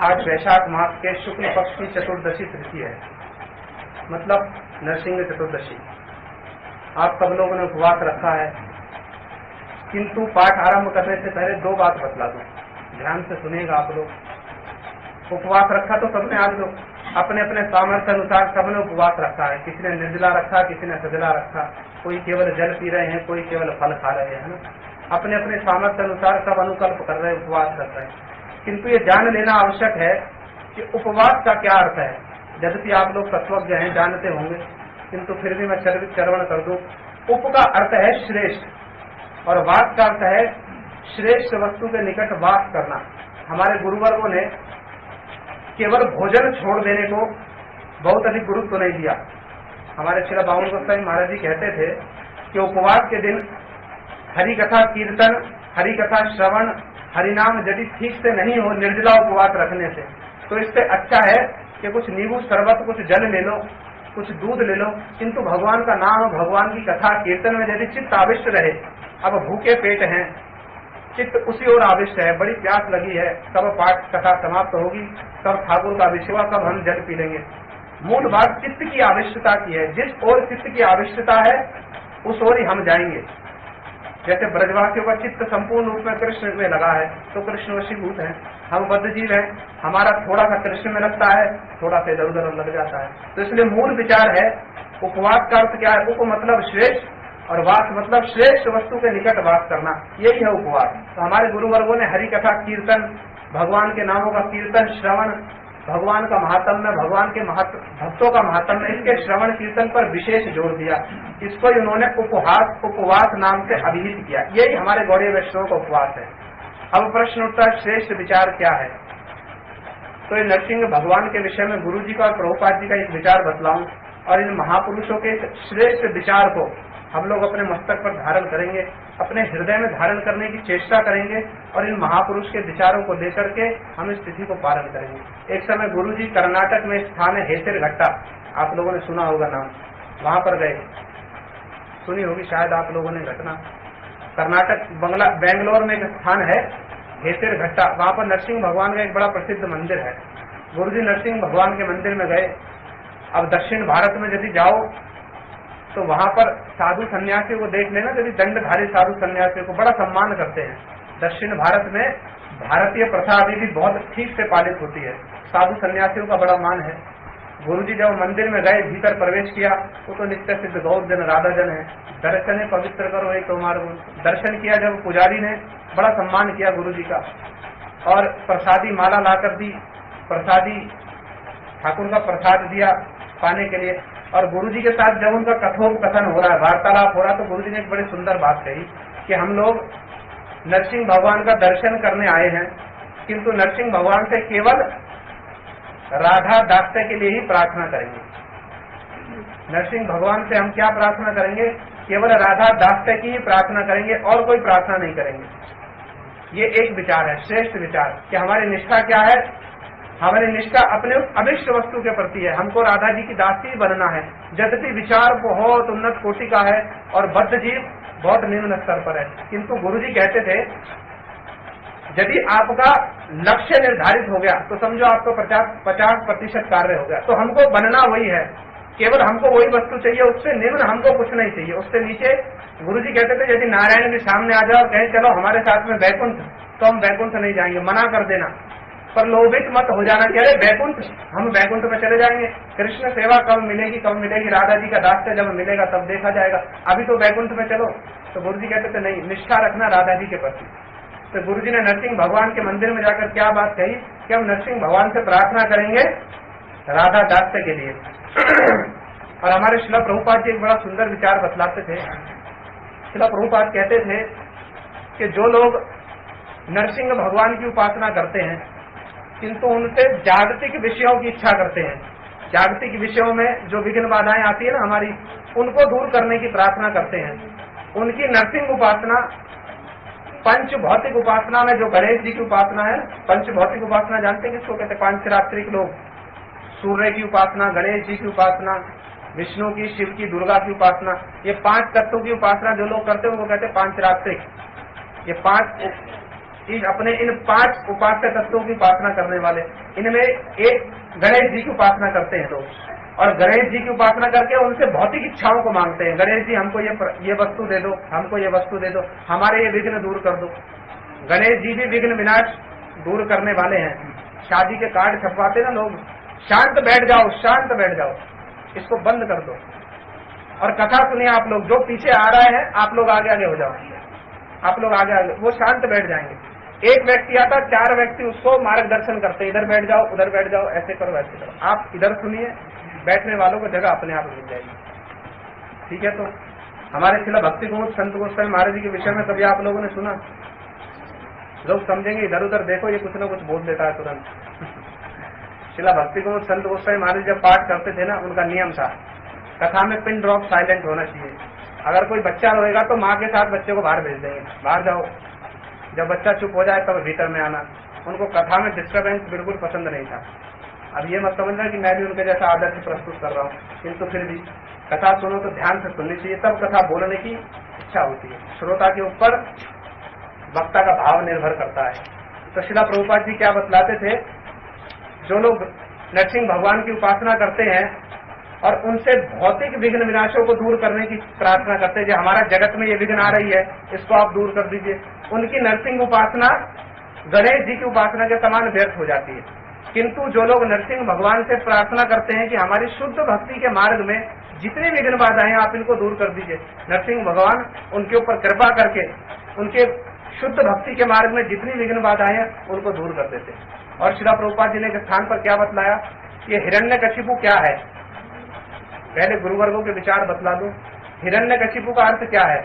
आज वैशाख मास के शुक्ल पक्ष की चतुर्दशी तिथि है, मतलब नरसिंह चतुर्दशी। आप सब लोगों ने उपवास रखा है, किंतु पाठ आरंभ करने से पहले दो बात बतला दूं, ध्यान से सुनिएगा आप लोग। उपवास रखा तो सबने, आज लोग अपने अपने सामर्थ्य अनुसार सबने उपवास रखा है। किसी ने निर्जला रखा, किसी ने सजला रखा, कोई केवल जल पी रहे हैं, कोई केवल फल खा रहे हैं, है ना। अपने अपने सामर्थ्य अनुसार सब अनुकल्प कर रहे हैं, उपवास कर रहे हैं। किंतु ये जान लेना आवश्यक है कि उपवास का क्या अर्थ है। यद्यपि आप लोग तत्वज्ञ हैं, जानते होंगे, किंतु फिर भी मैं श्रवण कर दूं। उप का अर्थ है श्रेष्ठ और वास का अर्थ है श्रेष्ठ वस्तु के निकट वास करना। हमारे गुरुवर्गों ने केवल भोजन छोड़ देने को बहुत अधिक गुरुत्व नहीं दिया। हमारे श्री बावन गोस्वामी महाराज जी कहते थे कि उपवास के दिन हरि कथा कीर्तन, हरि कथा श्रवण, हरिनाम यदि ठीक से नहीं हो निर्जला उपवास रखने से, तो इससे अच्छा है कि कुछ नींबू शरबत, कुछ जल ले लो, कुछ दूध ले लो, किंतु भगवान का नाम, भगवान की कथा कीर्तन में यदि चित्त आविष्ट रहे। अब भूखे पेट हैं, चित्त उसी ओर आविष्ट है, बड़ी प्यास लगी है, कब पाठ कथा समाप्त होगी, कब ठाकुर का विषवा, कब हम जल पी लेंगे। मूल बात चित्त की आविष्टता की है। जिस ओर चित्त की आविष्टता है उस ओर ही हम जाएंगे। जैसे ब्रजवासियों का चित्त संपूर्ण रूप में कृष्ण में लगा है तो कृष्ण वशीभूत है। हम बद्ध जीव हैं, हमारा थोड़ा सा कृष्ण में लगता है, थोड़ा सा इधर उधर लग जाता है। तो इसलिए मूल विचार है उपवास का अर्थ क्या है। उप मतलब श्रेष्ठ और वास मतलब श्रेष्ठ वस्तु के निकट वास करना, यही है उपवास। तो हमारे गुरुवर्गों ने हरि कथा कीर्तन, भगवान के नामों का कीर्तन श्रवण, भगवान का महात्म्य, भगवान के भक्तों का महात्म्य, इसके श्रवण कीर्तन पर विशेष जोर दिया। इसको उन्होंने उपवास नाम से अभिहित किया। यही हमारे गौड़ीय वैष्णव का उपवास है। अब प्रश्न उठता है श्रेष्ठ विचार क्या है। तो ये नरसिंह भगवान के विषय में गुरु जी का और प्रभुपाद जी का एक विचार बतलाऊं और इन महापुरुषों के श्रेष्ठ विचार को हम लोग अपने मस्तक पर धारण करेंगे, अपने हृदय में धारण करने की चेष्टा करेंगे और इन महापुरुष के विचारों को लेकर के हम इस तिथि को पालन करेंगे। एक समय गुरु जी कर्नाटक में स्थान है हेसिर घट्टा, आप लोगों ने सुना होगा नाम, वहां पर गए, सुनी होगी शायद आप लोगों ने घटना। कर्नाटक बेंगलोर में एक स्थान है हेसिर घट्टा, वहां पर नरसिंह भगवान का एक बड़ा प्रसिद्ध मंदिर है। गुरु जी नरसिंह भगवान के मंदिर में गए। अब दक्षिण भारत में यदि जाओ तो वहां पर साधु सन्यासियों को देख लेना, यदि दंडधारी साधु सन्यासियों को बड़ा सम्मान करते हैं। दक्षिण भारत में भारतीय प्रथा अभी भी बहुत ठीक से पालित होती है, साधु सन्यासियों का बड़ा मान है। गुरुजी जब मंदिर में गए, भीतर प्रवेश किया, वो तो नित्य सिद्ध गौर जन राधा जन है। दर्शन पवित्र करो एक तुम्हारे दर्शन किया, जब पुजारी ने बड़ा सम्मान किया गुरुजी का और प्रसादी माला लाकर दी, प्रसादी ठाकुर का प्रसाद दिया पाने के लिए। और गुरुजी के साथ जब उनका कथोपकथन हो रहा है, वार्तालाप हो रहा, तो गुरुजी ने एक बड़ी सुंदर बात कही कि हम लोग नरसिंह भगवान का दर्शन करने आए हैं, किंतु नरसिंह भगवान से केवल राधा दास्य के लिए ही प्रार्थना करेंगे। नरसिंह भगवान से हम क्या प्रार्थना करेंगे? केवल राधा दास्य की ही प्रार्थना करेंगे और कोई प्रार्थना नहीं करेंगे। ये एक विचार है, श्रेष्ठ विचार, कि हमारी निष्ठा क्या है। हमारी निष्ठा अपने उस अभिष्ट वस्तु के प्रति है, हमको राधा जी की दासी बनना है। यद्यपि विचार बहुत उन्नत कोटि का है और बद्ध जीव बहुत निम्न स्तर पर है, किंतु गुरुजी कहते थे यदि आपका लक्ष्य निर्धारित हो गया तो समझो आपको 50% कार्य हो गया। तो हमको बनना वही है, केवल हमको वही वस्तु चाहिए, उससे निम्न हमको कुछ नहीं चाहिए। उससे नीचे गुरुजी कहते थे यदि नारायण भी सामने आ जाए और कहे चलो हमारे साथ में बैकुंठ, तो हम बैकुंठ नहीं जाएंगे, मना कर देना। पर लोभित मत हो जाना कि अरे बैकुंठ, हम बैकुंठ में चले जाएंगे, कृष्ण सेवा कब मिलेगी, राधा जी का दास्य जब मिलेगा तब देखा जाएगा, अभी तो बैकुंठ में चलो। तो गुरुजी कहते थे नहीं, निष्ठा रखना राधा जी के प्रति। तो गुरुजी ने नरसिंह भगवान के मंदिर में जाकर क्या बात कही कि हम नरसिंह भगवान से प्रार्थना करेंगे राधा दास्य के लिए। और हमारे श्रील प्रभुपाद जी एक बड़ा सुंदर विचार बतलाते थे। श्रील प्रभुपाद कहते थे कि जो लोग नरसिंह भगवान की उपासना करते हैं किंतु उनसे जागतिक विषयों की इच्छा करते हैं, जागतिक विषयों में जो विघ्न बाधाएं आती है ना हमारी, उनको दूर करने की प्रार्थना करते हैं, उनकी नरसिंह उपासना, पंच भौतिक उपासना में जो गणेश जी की उपासना है, पंच भौतिक उपासना जानते हैं किसको कहते हैं? पांचरात्रिक लोग, सूर्य की उपासना, गणेश जी की उपासना, विष्णु की, शिव की, दुर्गा की उपासना, ये 5 तत्वों की उपासना जो लोग करते हैं उनको कहते हैं पांचरात्रिक। ये 5 इस अपने इन 5 उपास्य तत्वों की उपासना करने वाले, इनमें एक गणेश जी की उपासना करते हैं लोग, और गणेश जी की उपासना करके उनसे भौतिक इच्छाओं को मांगते हैं। गणेश जी हमको ये वस्तु दे दो, हमको ये वस्तु दे दो, हमारे ये विघ्न दूर कर दो। गणेश जी भी विघ्न विनाश दूर करने वाले हैं। शादी के कार्ड छपवाते ना लोग, शांत बैठ जाओ, शांत बैठ जाओ, इसको बंद कर दो। और कथा सुनिए आप लोग, जो पीछे आ रहा है आप लोग आगे आगे हो जाओ, आप लोग आगे आगे, वो शांत बैठ जाएंगे। एक व्यक्ति आता, 4 व्यक्ति उसको मार्गदर्शन करते, इधर बैठ जाओ, उधर बैठ जाओ, ऐसे करो, ऐसे करो। आप इधर सुनिए, बैठने वालों को जगह अपने आप मिल जाएगी। ठीक है, तो हमारे शिला भक्ति गोविंद संत गोस्वामी महाराज जी के विषय में कभी आप लोगों ने सुना? लोग समझेंगे इधर उधर देखो, ये कुछ ना कुछ बोल देता है तुरंत। शिला भक्ति गोविंद संत गोस्वामी महाराज जब पाठ करते थे ना, उनका नियम था, कथा में पिन ड्रॉप साइलेंट होना चाहिए। अगर कोई बच्चा रोएगा तो माँ के साथ बच्चे को बाहर भेज देंगे, बाहर जाओ। जब बच्चा चुप हो जाए तब भीतर में आना। उनको कथा में डिस्टर्बेंस बिल्कुल पसंद नहीं था। अब ये मत समझना कि मैं भी उनके जैसा आदर्श प्रस्तुत कर रहा हूँ, किंतु फिर भी कथा सुनो तो ध्यान से सुननी चाहिए, तब कथा बोलने की इच्छा होती है। श्रोता के ऊपर वक्ता का भाव निर्भर करता है। तो श्रीला प्रभुपाद जी क्या बतलाते थे, जो लोग नरसिंह भगवान की उपासना करते हैं और उनसे भौतिक विघ्न विनाशों को दूर करने की प्रार्थना करते हैं, जो हमारा जगत में ये विघ्न आ रही है इसको आप दूर कर दीजिए, उनकी नरसिंह उपासना गणेश जी की उपासना के समान व्यर्थ हो जाती है। किंतु जो लोग नरसिंह भगवान से प्रार्थना करते हैं कि हमारी शुद्ध भक्ति के मार्ग में जितनी विघ्न बाधाएं आप इनको दूर कर दीजिए, नरसिंह भगवान उनके ऊपर कृपा करके उनके शुद्ध भक्ति के मार्ग में जितनी विघ्न बाधाएं हैं उनको दूर कर देते। और श्रीला प्रभुपाद जी ने एक स्थान पर क्या बतलाया, ये हिरण्यकशिपु क्या है। पहले गुरुवर्गों के विचार बतला दूं। हिरण्यकशिपु का अर्थ क्या है?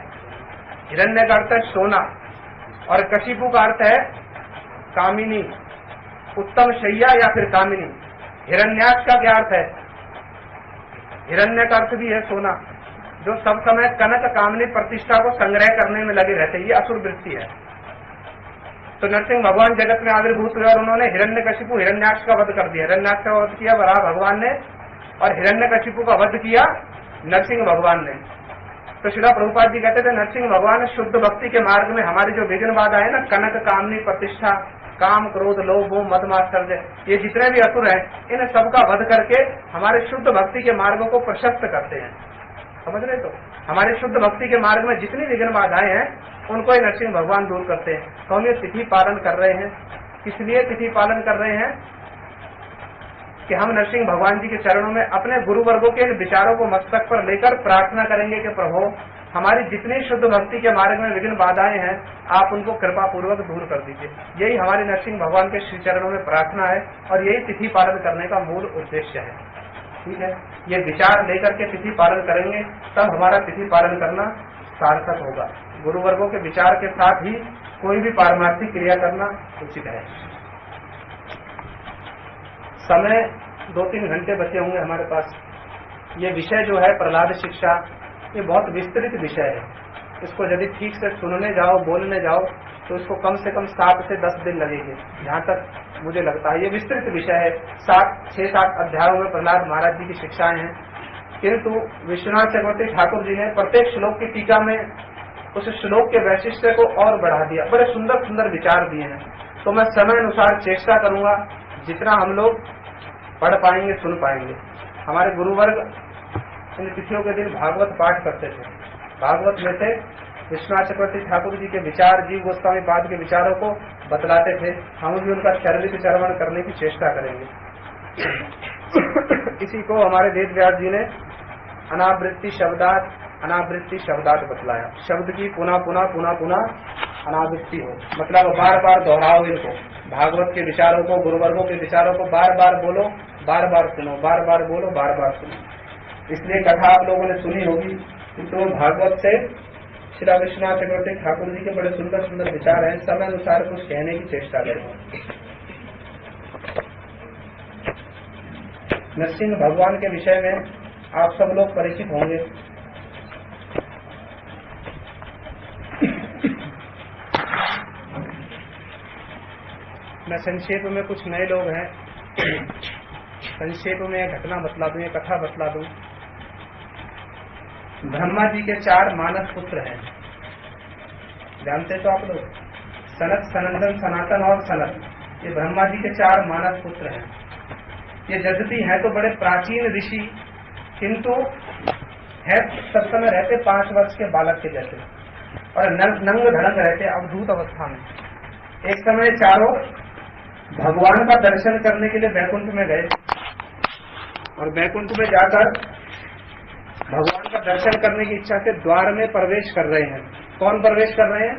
हिरण्य का अर्थ है सोना, और कशिपु का अर्थ है कामिनी, उत्तम शैया या फिर कामिनी। हिरण्याक्ष का क्या अर्थ है? हिरण्य का अर्थ भी है सोना, जो सब समय कनक कामनी प्रतिष्ठा को संग्रह करने में लगे रहते, ये असुर वृत्ति है। तो नरसिंह भगवान जगत में आविर्भूत हुए और उन्होंने हिरण्यकशिपु हिरण्याक्ष का वध कर दिया। हिरण्याक्ष का वध किया वराह भगवान ने, और हिरण्यकशिपु का वध किया नरसिंह भगवान ने। तो श्रीला प्रभुपाद जी कहते थे, नरसिंह भगवान शुद्ध भक्ति के मार्ग में हमारी जो विघ्न बाधा है ना, कनक कामनी प्रतिष्ठा, काम क्रोध लोभ मोह मद मात्सर्य, ये जितने भी असुर हैं, इन सबका वध करके हमारे शुद्ध भक्ति के मार्गों को प्रशस्त करते हैं। समझ रहे? तो हमारे शुद्ध भक्ति के मार्ग में जितनी विघ्न बाधाएं हैं उनको ही नरसिंह भगवान दूर करते हैं। तो हम ये तिथि पालन कर रहे हैं। किस लिए तिथि पालन कर रहे हैं? कि हम नरसिंह भगवान जी के चरणों में अपने गुरु वर्गों के विचारों को मस्तक पर लेकर प्रार्थना करेंगे कि प्रभु हमारी जितनी शुद्ध भक्ति के मार्ग में विघ्न बाधाएं हैं आप उनको कृपा पूर्वक दूर कर दीजिए। यही हमारी नरसिंह भगवान के श्री चरणों में प्रार्थना है, और यही तिथि पालन करने का मूल उद्देश्य है। ठीक है, ये विचार लेकर के तिथि पालन करेंगे तब हमारा तिथि पालन करना सार्थक होगा। गुरु वर्गों के विचार के साथ ही कोई भी पारमार्थिक क्रिया करना उचित है। समय 2-3 घंटे बचे होंगे हमारे पास। ये विषय जो है प्रहलाद शिक्षा, ये बहुत विस्तृत विषय है। इसको यदि ठीक से सुनने जाओ, बोलने जाओ, तो इसको कम से कम 7 से 10 दिन लगेंगे, जहाँ तक मुझे लगता है। ये विस्तृत विषय है। 6-7 अध्यायों में प्रहलाद महाराज जी की शिक्षाएं हैं, किंतु विश्वनाथ चक्रवर्ती ठाकुर जी ने प्रत्येक श्लोक की टीका में उस श्लोक के वैशिष्ट्य को और बढ़ा दिया। बड़े सुंदर सुंदर विचार दिए हैं। तो मैं समय अनुसार चेष्टा करूंगा जितना हम लोग पढ़ पाएंगे, सुन पाएंगे। हमारे गुरुवर्ग इन तिथियों के दिन भागवत पाठ करते थे। भागवत में से विश्वनाथ चक्रवर्ती ठाकुर जी के विचार, जीव गोस्वामी पाद के विचारों को बतलाते थे। हम भी उनका चरित्र श्रवण करने की चेष्टा करेंगे। इसी को हमारे वेद व्यास जी ने अनावृत्ति शब्दात बतलाया। शब्द की पुनः पुनः पुनः पुनः अनावृत्ति हो, मतलब बार बार दोहराओ इनको। भागवत के विचारों को, गुरुवर्गों के विचारों को बार बार बोलो, बार बार सुनो, बार बार बोलो, बार बार सुनो। इसलिए कथा आप लोगों ने सुनी होगी, तो भागवत से श्री विश्वनाथ चक्रवर्ती ठाकुर जी के बड़े सुंदर सुंदर विचार हैं। समय अनुसार कुछ कहने की चेष्टा करेंगे। नरसिंह भगवान के विषय में आप सब लोग परिचित होंगे। मैं संक्षेप में, कुछ नए लोग हैं, संक्षेप में घटना बतला दूं, कथा बतला दूं। ब्रह्मा जी के 4 मानस पुत्र हैं, जानते तो आप लोग। सनत, सनंदन, सनातन और सनत, ये ब्रह्मा जी के 4 मानस पुत्र हैं। ये यद्यपि है तो बड़े प्राचीन ऋषि, किंतु है सब समय रहते 5 वर्ष के बालक के जैसे, और नंग धड़ंग रहते अवधूत अवस्था में। एक समय चारों भगवान का दर्शन करने के लिए वैकुंठ में गए, और वैकुंठ में जाकर भगवान का दर्शन करने की इच्छा से द्वार में प्रवेश कर रहे हैं। कौन प्रवेश कर रहे हैं?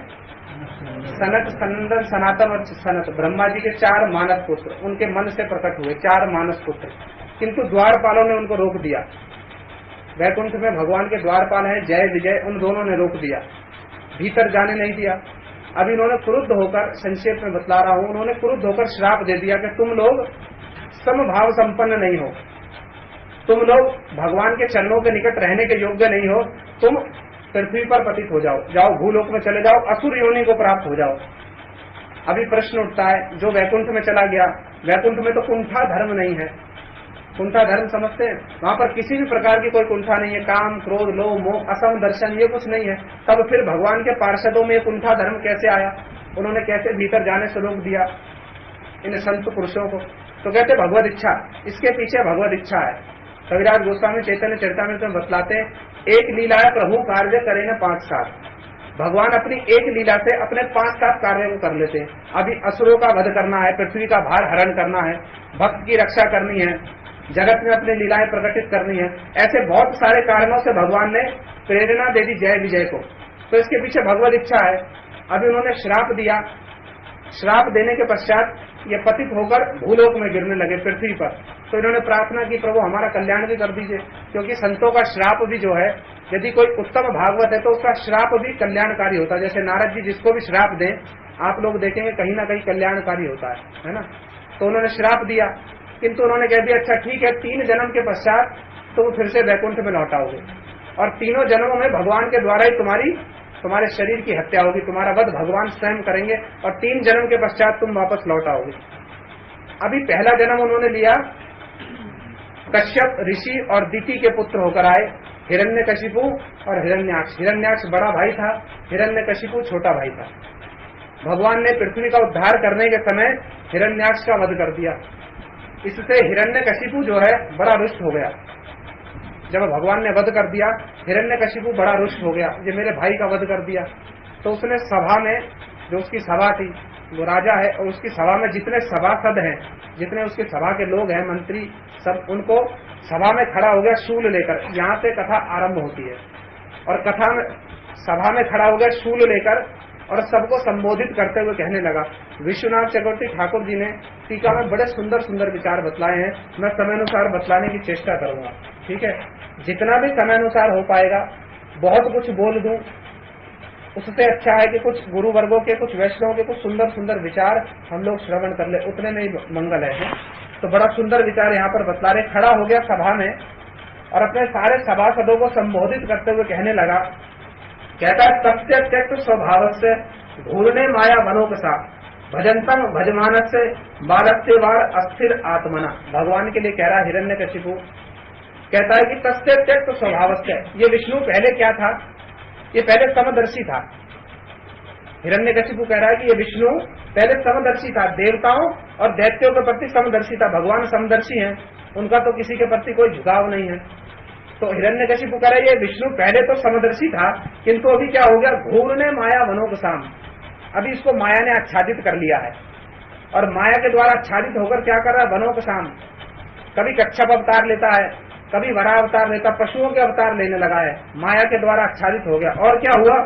सनत, सनंदन, सनातन और सनत, ब्रह्मा जी के 4 मानस पुत्र, उनके मन से प्रकट हुए 4 मानस पुत्र। किंतु द्वारपालों ने उनको रोक दिया। वैकुंठ में भगवान के द्वारपाल हैं जय विजय, उन दोनों ने रोक दिया, भीतर जाने नहीं दिया। अब इन्होंने क्रुद्ध होकर, संक्षेप में बतला रहा हूं, उन्होंने क्रुद्ध होकर श्राप दे दिया कि तुम लोग समभाव संपन्न नहीं हो, तुम लोग भगवान के चरणों के निकट रहने के योग्य नहीं हो, तुम पृथ्वी पर पतित हो जाओ, जाओ भूलोक में चले जाओ, असुर योनि को प्राप्त हो जाओ। अभी प्रश्न उठता है, जो वैकुंठ में चला गया, वैकुंठ में तो कुंठा धर्म नहीं है। कुंठा धर्म समझते हैं? वहां पर किसी भी प्रकार की कोई कुंठा नहीं है, काम, क्रोध, लोभ, मोह, असम दर्शन, ये कुछ नहीं है। तब फिर भगवान के पार्षदों में कुंठा धर्म कैसे आया? उन्होंने कैसे भीतर जाने से रोक दिया इन संत पुरुषों को? तो कहते भगवत इच्छा, इसके पीछे भगवत इच्छा है। कविराज गोस्वामी चैतन्य चरितामृत में बतलाते हैं, एक लीला है प्रभु कार्य करे न 5 साथ। भगवान अपनी एक लीला से अपने 5-7 कार्यों को कर लेते हैं। अभी असुरों का वध करना है, पृथ्वी का भार हरण करना है, भक्त की रक्षा करनी है, जगत में अपनी लीलाएं प्रकटित करनी है। ऐसे बहुत सारे कारणों से भगवान ने प्रेरणा दे दी जय विजय को। तो इसके पीछे भगवत इच्छा है। अभी उन्होंने श्राप दिया, श्राप देने के पश्चात ये पतित होकर भूलोक में गिरने लगे, पृथ्वी पर। तो इन्होंने प्रार्थना की, प्रभु हमारा कल्याण भी कर दीजिए, क्योंकि संतों का श्राप भी जो है, यदि कोई उत्तम भागवत है तो उसका श्राप भी कल्याणकारी होता है। जैसे नारद जी जिसको भी श्राप दें, आप लोग देखेंगे कहीं ना कहीं कल्याणकारी होता है ना। तो उन्होंने श्राप दिया, किंतु उन्होंने कह दिया अच्छा ठीक है, 3 जन्म के पश्चात तुम फिर से वैकुंठ में लौट आओगे, और 3 जन्मों में भगवान के द्वारा ही तुम्हारे शरीर की हत्या होगी, तुम्हारा वध भगवान स्वयं करेंगे, और 3 जन्म के पश्चात तुम वापस लौट आओगे। अभी पहला जन्म उन्होंने लिया, कश्यप ऋषि और दिति के पुत्र होकर आए, हिरण्यकशिपु और हिरण्याक्ष। हिरण्याक्ष बड़ा भाई था, हिरण्यकशिपु छोटा भाई था। भगवान ने पृथ्वी का उद्धार करने के समय हिरण्याक्ष का वध कर दिया। इससे हिरण्यकशिपु जो है बड़ा रुष्ट हो गया। जब भगवान ने वध कर दिया, हिरण्यकशिपु बड़ा रुष्ट हो गया, ये मेरे भाई का वध कर दिया। तो उसने सभा में, जो उसकी सभा थी, वो राजा है, और उसकी सभा में जितने सभासद हैं, जितने उसकी सभा के लोग हैं, मंत्री सब, उनको सभा में खड़ा हो गया शूल लेकर। यहाँ से कथा आरंभ होती है, और कथा में सभा में खड़ा हो गया शूल लेकर, और सबको संबोधित करते हुए कहने लगा। विश्वनाथ चक्रवर्ती ठाकुर जी ने टीका में बड़े सुंदर सुंदर विचार बतलाए हैं, मैं समयानुसार बतलाने की चेष्टा करूंगा, ठीक है। जितना भी समयानुसार हो पाएगा, बहुत कुछ बोल दूं, उससे अच्छा है कि कुछ गुरु वर्गों के, कुछ वैष्णवों के कुछ सुंदर सुंदर विचार हम लोग श्रवण कर ले, उतने में ही मंगल है। तो बड़ा सुंदर विचार यहाँ पर बतला रहे। खड़ा हो गया सभा में, और अपने सारे सभासदों को संबोधित करते हुए कहने लगा, कहता है सत्य त्यक्त स्वभाव से घूरने माया वनोकसा भजंतम भजमानस से बालस्य वार अस्थिर आत्मना। भगवान के लिए कह रहा हिरण्यकशिपु, कहता है कि तस्य त्यक्त स्वभाव से, ये विष्णु पहले क्या था? ये पहले समदर्शी था। हिरण्यकशिपु कह रहा है कि ये विष्णु पहले समदर्शी था, देवताओं और दैत्यों के प्रति समदर्शी था। भगवान समदर्शी हैं, उनका तो किसी के प्रति कोई झुकाव नहीं है। तो हिरण्यकशिपु कह रहा है ये विष्णु पहले तो समदर्शी था, किंतु अभी क्या हो गया? घूरने माया वनोकसाम, अभी इसको माया ने आच्छादित कर लिया है, और माया के द्वारा आच्छादित होकर क्या कर रहा है? वनोकसाम, कभी कच्छप अवतार लेता है, कभी वरा अवतार लेता, पशुओं के अवतार लेने लगा है, माया के द्वारा आच्छादित हो गया। और क्या हुआ?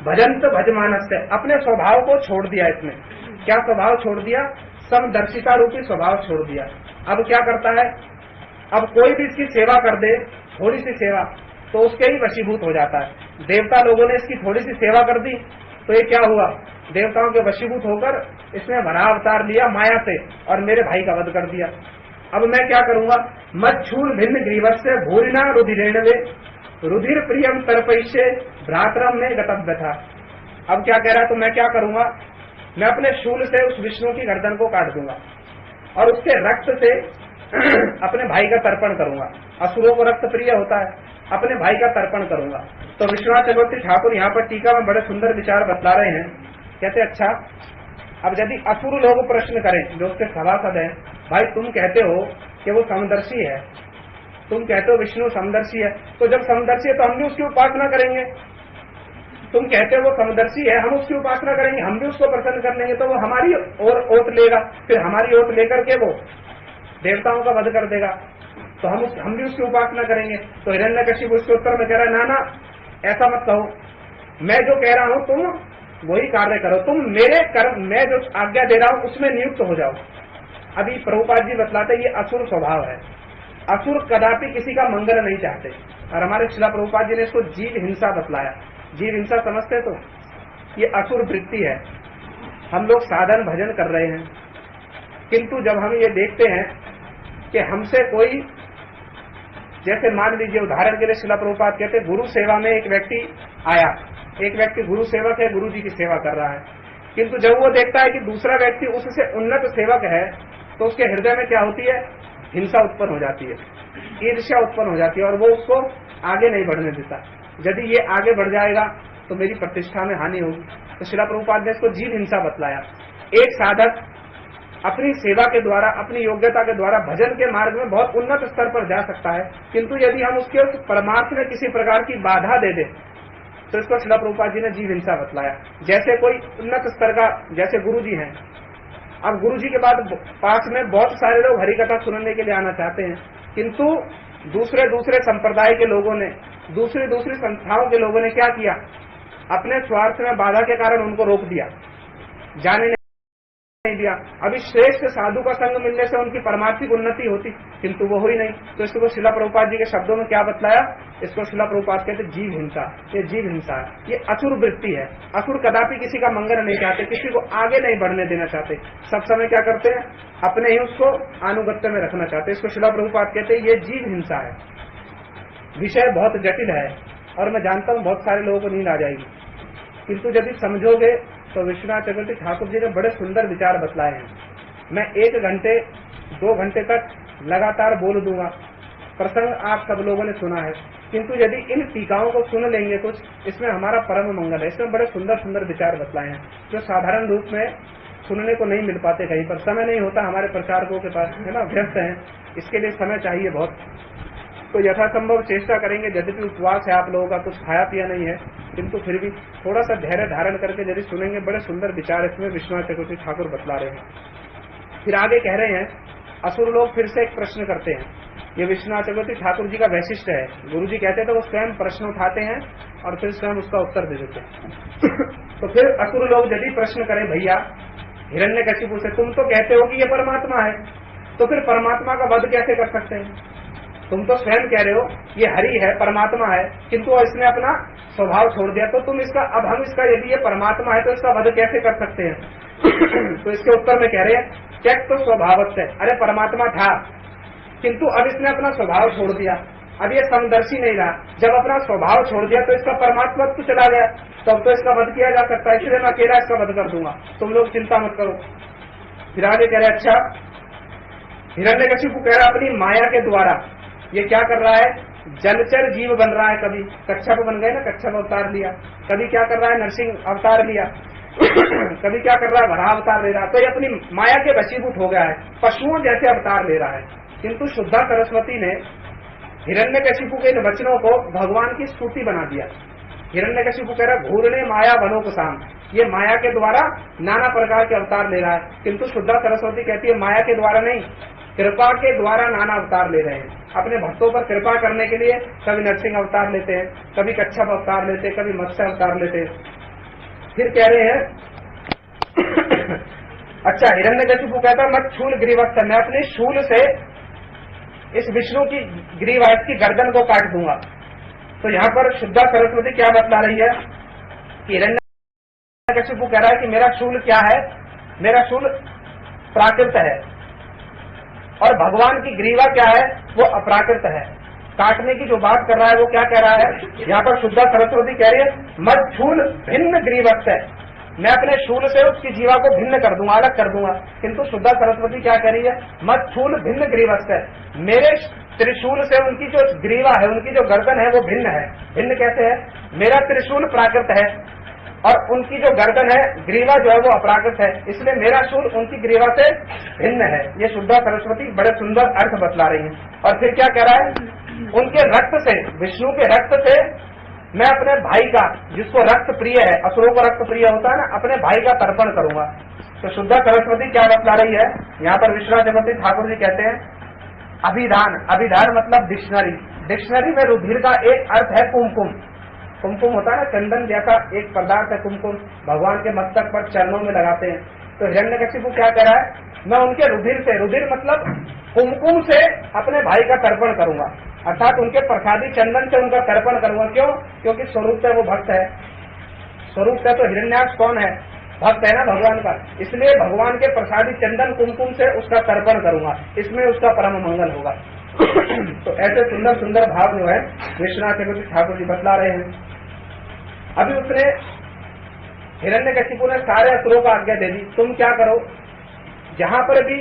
भजंत भजमानस से, अपने स्वभाव को छोड़ दिया। इसने क्या स्वभाव छोड़ दिया? समदर्शिता रूपी स्वभाव छोड़ दिया। अब क्या करता है? अब कोई भी इसकी सेवा कर दे, थोड़ी सी सेवा, तो उसके ही वशीभूत हो जाता है। देवता लोगों ने इसकी थोड़ी सी सेवा कर दी, तो ये क्या हुआ? देवताओं के वशीभूत होकर इसने वरा अवतार लिया माया से, और मेरे भाई का वध कर दिया। अब मैं क्या करूंगा? मच्छूल भिन्न ग्रीवस से भूरिना रुधिरेणवे रुधिर प्रियम तर्पैसे भ्रातरम में गतव्य था। अब क्या कह रहा है? तो मैं क्या करूंगा? मैं अपने शूल से उस विष्णु की गर्दन को काट दूंगा, और उसके रक्त से अपने भाई का तर्पण करूंगा। असुरों को रक्त प्रिय होता है, अपने भाई का तर्पण करूंगा। तो विश्वनाथ चक्रवर्ती ठाकुर यहाँ पर टीका में बड़े सुंदर विचार बतला रहे हैं कहते अच्छा, अब यदि असुर लोग प्रश्न करें जो उसके सभासद हैं, भाई तुम कहते हो कि वो समदर्शी है, तुम कहते हो विष्णु समदर्शी है, तो जब समदर्शी है तो हम भी उसकी उपासना करेंगे। तुम कहते हो वो समदर्शी है, हम उसकी उपासना करेंगे, हम भी उसको प्रसन्न कर लेंगे, तो वो हमारी ओट लेगा, फिर हमारी ओट लेकर के वो देवताओं का वध कर देगा, तो हम भी उसकी उपासना करेंगे। तो हिरण्यकशिपु उसके उत्तर में कह रहा है, ना ना ऐसा मत कहो, मैं जो कह रहा हूं तुम वही कार्य करो, तुम मेरे कर्म, मैं जो आज्ञा दे रहा हूं उसमें नियुक्त हो जाओ। अभी प्रभुपाद जी बतलाते ये असुर स्वभाव है, असुर कदापि किसी का मंगल नहीं चाहते, और हमारे शिला प्रभुपाद जी ने इसको जीव हिंसा बतलाया। जीव हिंसा समझते तो ये असुर वृत्ति है। हम लोग साधन भजन कर रहे हैं, किंतु जब हम ये देखते हैं कि हमसे कोई, जैसे मान लीजिए उदाहरण के लिए शिला प्रभुपाद कहते गुरु सेवा में एक व्यक्ति आया, एक व्यक्ति गुरु सेवक है, गुरु जी की सेवा कर रहा है, किंतु जब वो देखता है कि दूसरा व्यक्ति उससे उन्नत सेवक है, तो उसके हृदय में क्या होती है, हिंसा उत्पन्न हो जाती है, ईर्ष्या उत्पन्न हो जाती है, और वो उसको आगे नहीं बढ़ने देता। यदि ये आगे बढ़ जाएगा तो मेरी प्रतिष्ठा में हानि होगी। तो शिला प्रभुपाद ने इसको जीव हिंसा बतलाया। एक साधक अपनी सेवा के द्वारा, अपनी योग्यता के द्वारा भजन के मार्ग में बहुत उन्नत स्तर पर जा सकता है, किंतु यदि हम उसके परमार्थ में किसी प्रकार की बाधा दे दें तो इसको शिला प्रभुपाद जी ने जीव हिंसा बतलाया। जैसे कोई उन्नत स्तर का, जैसे गुरु जी हैं, अब गुरु जी के बाद पास में बहुत सारे लोग हरिकथा सुनने के लिए आना चाहते हैं, किंतु दूसरे दूसरे संप्रदाय के लोगों ने, दूसरी दूसरी संस्थाओं के लोगों ने क्या किया, अपने स्वार्थ में बाधा के कारण उनको रोक दिया, जाने नहीं दिया। अभी श्रेष्ठ साधु का संग मिलने से उनकी परमार्थिक उन्नति होती, किंतु वो हुई नहीं। तो इसको शिला प्रभुपाद जी के शब्दों में क्या बतलाया, इसको शिला प्रभुपाद कहते जीव हिंसा। ये जीव हिंसा है, ये असुर वृत्ति है। असुर कदापि किसी का मंगल नहीं चाहते, किसी को आगे नहीं बढ़ने देना चाहते, सब समय क्या करते हैं, अपने ही उसको आनुगत्य में रखना चाहते। इसको शिला प्रभुपाद कहते ये जीव हिंसा है। विषय बहुत जटिल है और मैं जानता हूं बहुत सारे लोगों को नींद आ जाएगी, किंतु यदि समझोगे तो विश्वनाथ चक्रवर्ती ठाकुर जी ने बड़े सुंदर विचार बतलाए हैं। मैं 1 घंटे 2 घंटे तक लगातार बोल दूंगा, प्रसंग आप सब लोगों ने सुना है, किंतु यदि इन टीकाओं को सुन लेंगे कुछ, इसमें हमारा परम मंगल है। इसमें बड़े सुंदर सुंदर विचार बतलाए हैं जो साधारण रूप में सुनने को नहीं मिल पाते, कहीं पर समय नहीं होता हमारे प्रचारकों के पास, है ना, व्यस्त हैं, इसके लिए समय चाहिए बहुत। तो यथासंभव चेष्टा करेंगे, यद्यपि उपवास है आप लोगों का, कुछ खाया पिया नहीं है, किंतु फिर भी थोड़ा सा धैर्य धारण करके यदि सुनेंगे, बड़े सुंदर विचार इसमें विश्वनाथ चक्रवर्ती ठाकुर बतला रहे हैं। फिर आगे कह रहे हैं, असुर लोग फिर से एक प्रश्न करते हैं। ये विश्वनाथ चक्रवर्ती ठाकुर जी का वैशिष्ट है। गुरु जी कहते थे वो स्वयं प्रश्न उठाते हैं और फिर स्वयं उसका उत्तर दे देते हैं। तो फिर असुर लोग यदि प्रश्न करें, भैया हिरण्यकशिपु से, तुम तो कहते हो कि ये परमात्मा है, तो फिर परमात्मा का वध कैसे कर सकते हैं? तुम तो स्वयं कह रहे हो ये हरि है, परमात्मा है, किंतु इसने अपना स्वभाव छोड़ दिया, तो तुम इसका, अब हम इसका, यदि ये परमात्मा है तो इसका वध कैसे कर सकते हैं? तो इसके उत्तर में कह रहे हैं, त्यक्त तो स्वभावत है, अरे परमात्मा था किंतु अब इसने अपना स्वभाव छोड़ दिया, अब ये समदर्शी नहीं रहा, जब अपना स्वभाव छोड़ दिया तो इसका परमात्मा तो चला गया, तब तो इसका वध किया जा सकता है, इसलिए मैं अकेला इसका वध कर दूंगा, तुम लोग चिंता मत करो। फिर आगे कह रहे, अच्छा हिरण्यकशिपु कह रहा अपनी माया के द्वारा ये क्या कर रहा है, जलचर जीव बन रहा है, कभी कच्छप बन गए ना, कच्छप अवतार लिया, कभी क्या कर रहा है नरसिंह अवतार लिया, कभी क्या कर रहा है वराह अवतार ले रहा है, तो ये अपनी माया के वशीभूत हो गया है, पशुओं जैसे अवतार ले रहा है। किंतु शुद्धा सरस्वती ने हिरण्यकशिपु के इन वचनों को भगवान की स्तुति बना दिया। हिरण्यकशिपु कह रहा घूरने माया बनो को साम, ये माया के द्वारा नाना प्रकार के अवतार ले रहा है, किंतु शुद्धा सरस्वती कहती है माया के द्वारा नहीं, कृपा के द्वारा नाना अवतार ले रहे हैं। अपने भक्तों पर कृपा करने के लिए कभी नरसिंह अवतार लेते हैं, कभी कच्छप अवतार लेते हैं, कभी मत्स्य अवतार लेते हैं। फिर कह रहे हैं अच्छा हिरण्यकशिपु कहता मत शूल ग्रीवस्थ, मैं अपने शूल से इस विष्णु की ग्रीवा, इसकी गर्दन को काट दूंगा। तो यहाँ पर शुद्धा सरस्वती क्या बतला रही है कि हिरण्यकशिपु कह रहा है कि मेरा शूल क्या है, मेरा शूल प्राकृत है और भगवान की ग्रीवा क्या है, वो अप्राकृत है। काटने की जो बात कर रहा है वो क्या कह रहा है, यहाँ पर शुद्धा सरस्वती कह रही है मत शूल भिन्न ग्रीवस्थ है, मैं अपने शूल से उसकी जीवा को भिन्न कर दूंगा, अलग कर दूंगा। किंतु शुद्धा सरस्वती क्या कह रही है, मत शूल भिन्न ग्रीवस्थ है, मेरे त्रिशूल से उनकी जो ग्रीवा है, उनकी जो गर्दन है वो भिन्न है। भिन्न कैसे है, मेरा त्रिशूल प्राकृत है, और उनकी जो गर्दन है, ग्रीवा जो है वो अपराकृत है, इसलिए मेरा शूल उनकी ग्रीवा से भिन्न है। ये शुद्धा सरस्वती बड़े सुंदर अर्थ बतला रही है। और फिर क्या कह रहा है, उनके रक्त से, विष्णु के रक्त से मैं अपने भाई का, जिसको रक्त प्रिय है, असुरों को रक्त प्रिय होता है ना, अपने भाई का तर्पण करूंगा। तो शुद्धा सरस्वती क्या बतला रही है यहाँ पर विश्वनाथ चक्रवर्ती ठाकुर जी कहते हैं अभिधान। अभिधान मतलब डिक्शनरी। डिक्शनरी में रुधिर का एक अर्थ है कुमकुम। कुमकुम होता है ना, चंदन जैसा एक पदार्थ है कुमकुम, भगवान के मस्तक पर चरणों में लगाते हैं। तो हिरण्यकशिपु क्या कह रहा है, मैं उनके रुधिर से, रुधिर मतलब कुमकुम से अपने भाई का तर्पण करूंगा, अर्थात उनके प्रसादी चंदन से उनका तर्पण करूंगा। क्यों? क्योंकि स्वरूप से वो भक्त है। स्वरूप से तो हिरण्याक्ष कौन है, भक्त है ना भगवान का, इसलिए भगवान के प्रसादी चंदन कुमकुम से उसका तर्पण करूंगा, इसमें उसका परम मंगल होगा। तो ऐसे सुंदर सुंदर भाव जो है विश्वनाथ चक्रवर्ती ठाकुर जी बतला रहे हैं। अभी उसने, हिरण्यकशिपु ने सारे असुरों को आज्ञा दे दी, तुम क्या करो, जहां पर भी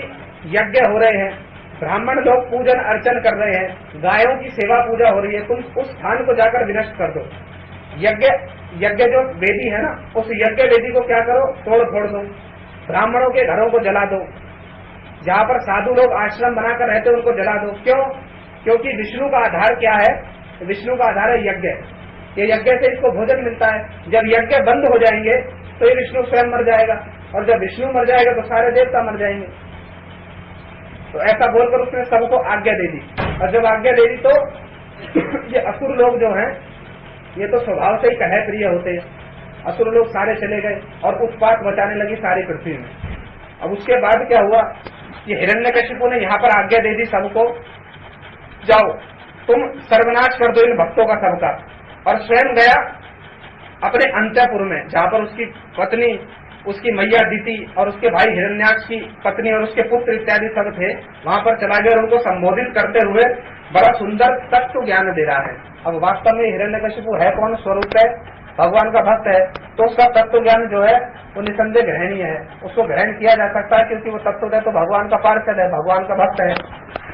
यज्ञ हो रहे हैं, ब्राह्मण लोग पूजन अर्चन कर रहे हैं, गायों की सेवा पूजा हो रही है, तुम उस स्थान को जाकर विनष्ट कर दो। यज्ञ जो वेदी है ना, उस यज्ञ वेदी को क्या करो, तोड़ फोड़ दो, ब्राह्मणों के घरों को जला दो, जहां पर साधु लोग आश्रम बनाकर रहते उनको जला दो। क्यों? क्योंकि विष्णु का आधार क्या है, विष्णु का आधार है यज्ञ। ये यज्ञ से इसको भोजन मिलता है। जब यज्ञ बंद हो जाएंगे तो ये विष्णु स्वयं मर जाएगा, और जब विष्णु मर जाएगा तो सारे देवता मर जाएंगे। तो ऐसा बोलकर उसने सबको आज्ञा दे दी। और जब आज्ञा दे दी तो ये असुर लोग जो हैं, ये तो स्वभाव से ही कलह प्रिय होते हैं। असुर लोग सारे चले गए और उत्पात मचाने लगी सारी पृथ्वी में। अब उसके बाद क्या हुआ, ये हिरण्यकशिपु ने यहाँ पर आज्ञा दे दी सबको, जाओ तुम सर्वनाश कर दो इन भक्तों का सबका। और स्वयं गया अपने अंतःपुर में, जहां पर उसकी पत्नी, उसकी मैया दीति और उसके भाई हिरण्याक्ष की पत्नी और उसके पुत्र इत्यादि सब थे, वहां पर चला गया और उनको संबोधित करते हुए बड़ा सुंदर तत्व ज्ञान दे रहा है। अब वास्तव में हिरण्यकशिपु है कौन, स्वरूप है भगवान का भक्त है, तो उसका तत्व ज्ञान जो है वो निसंदेह ग्रहणीय है, उसको ग्रहण किया जा सकता है, क्योंकि वो तत्व है तो भगवान का पार्षद है, भगवान का भक्त है।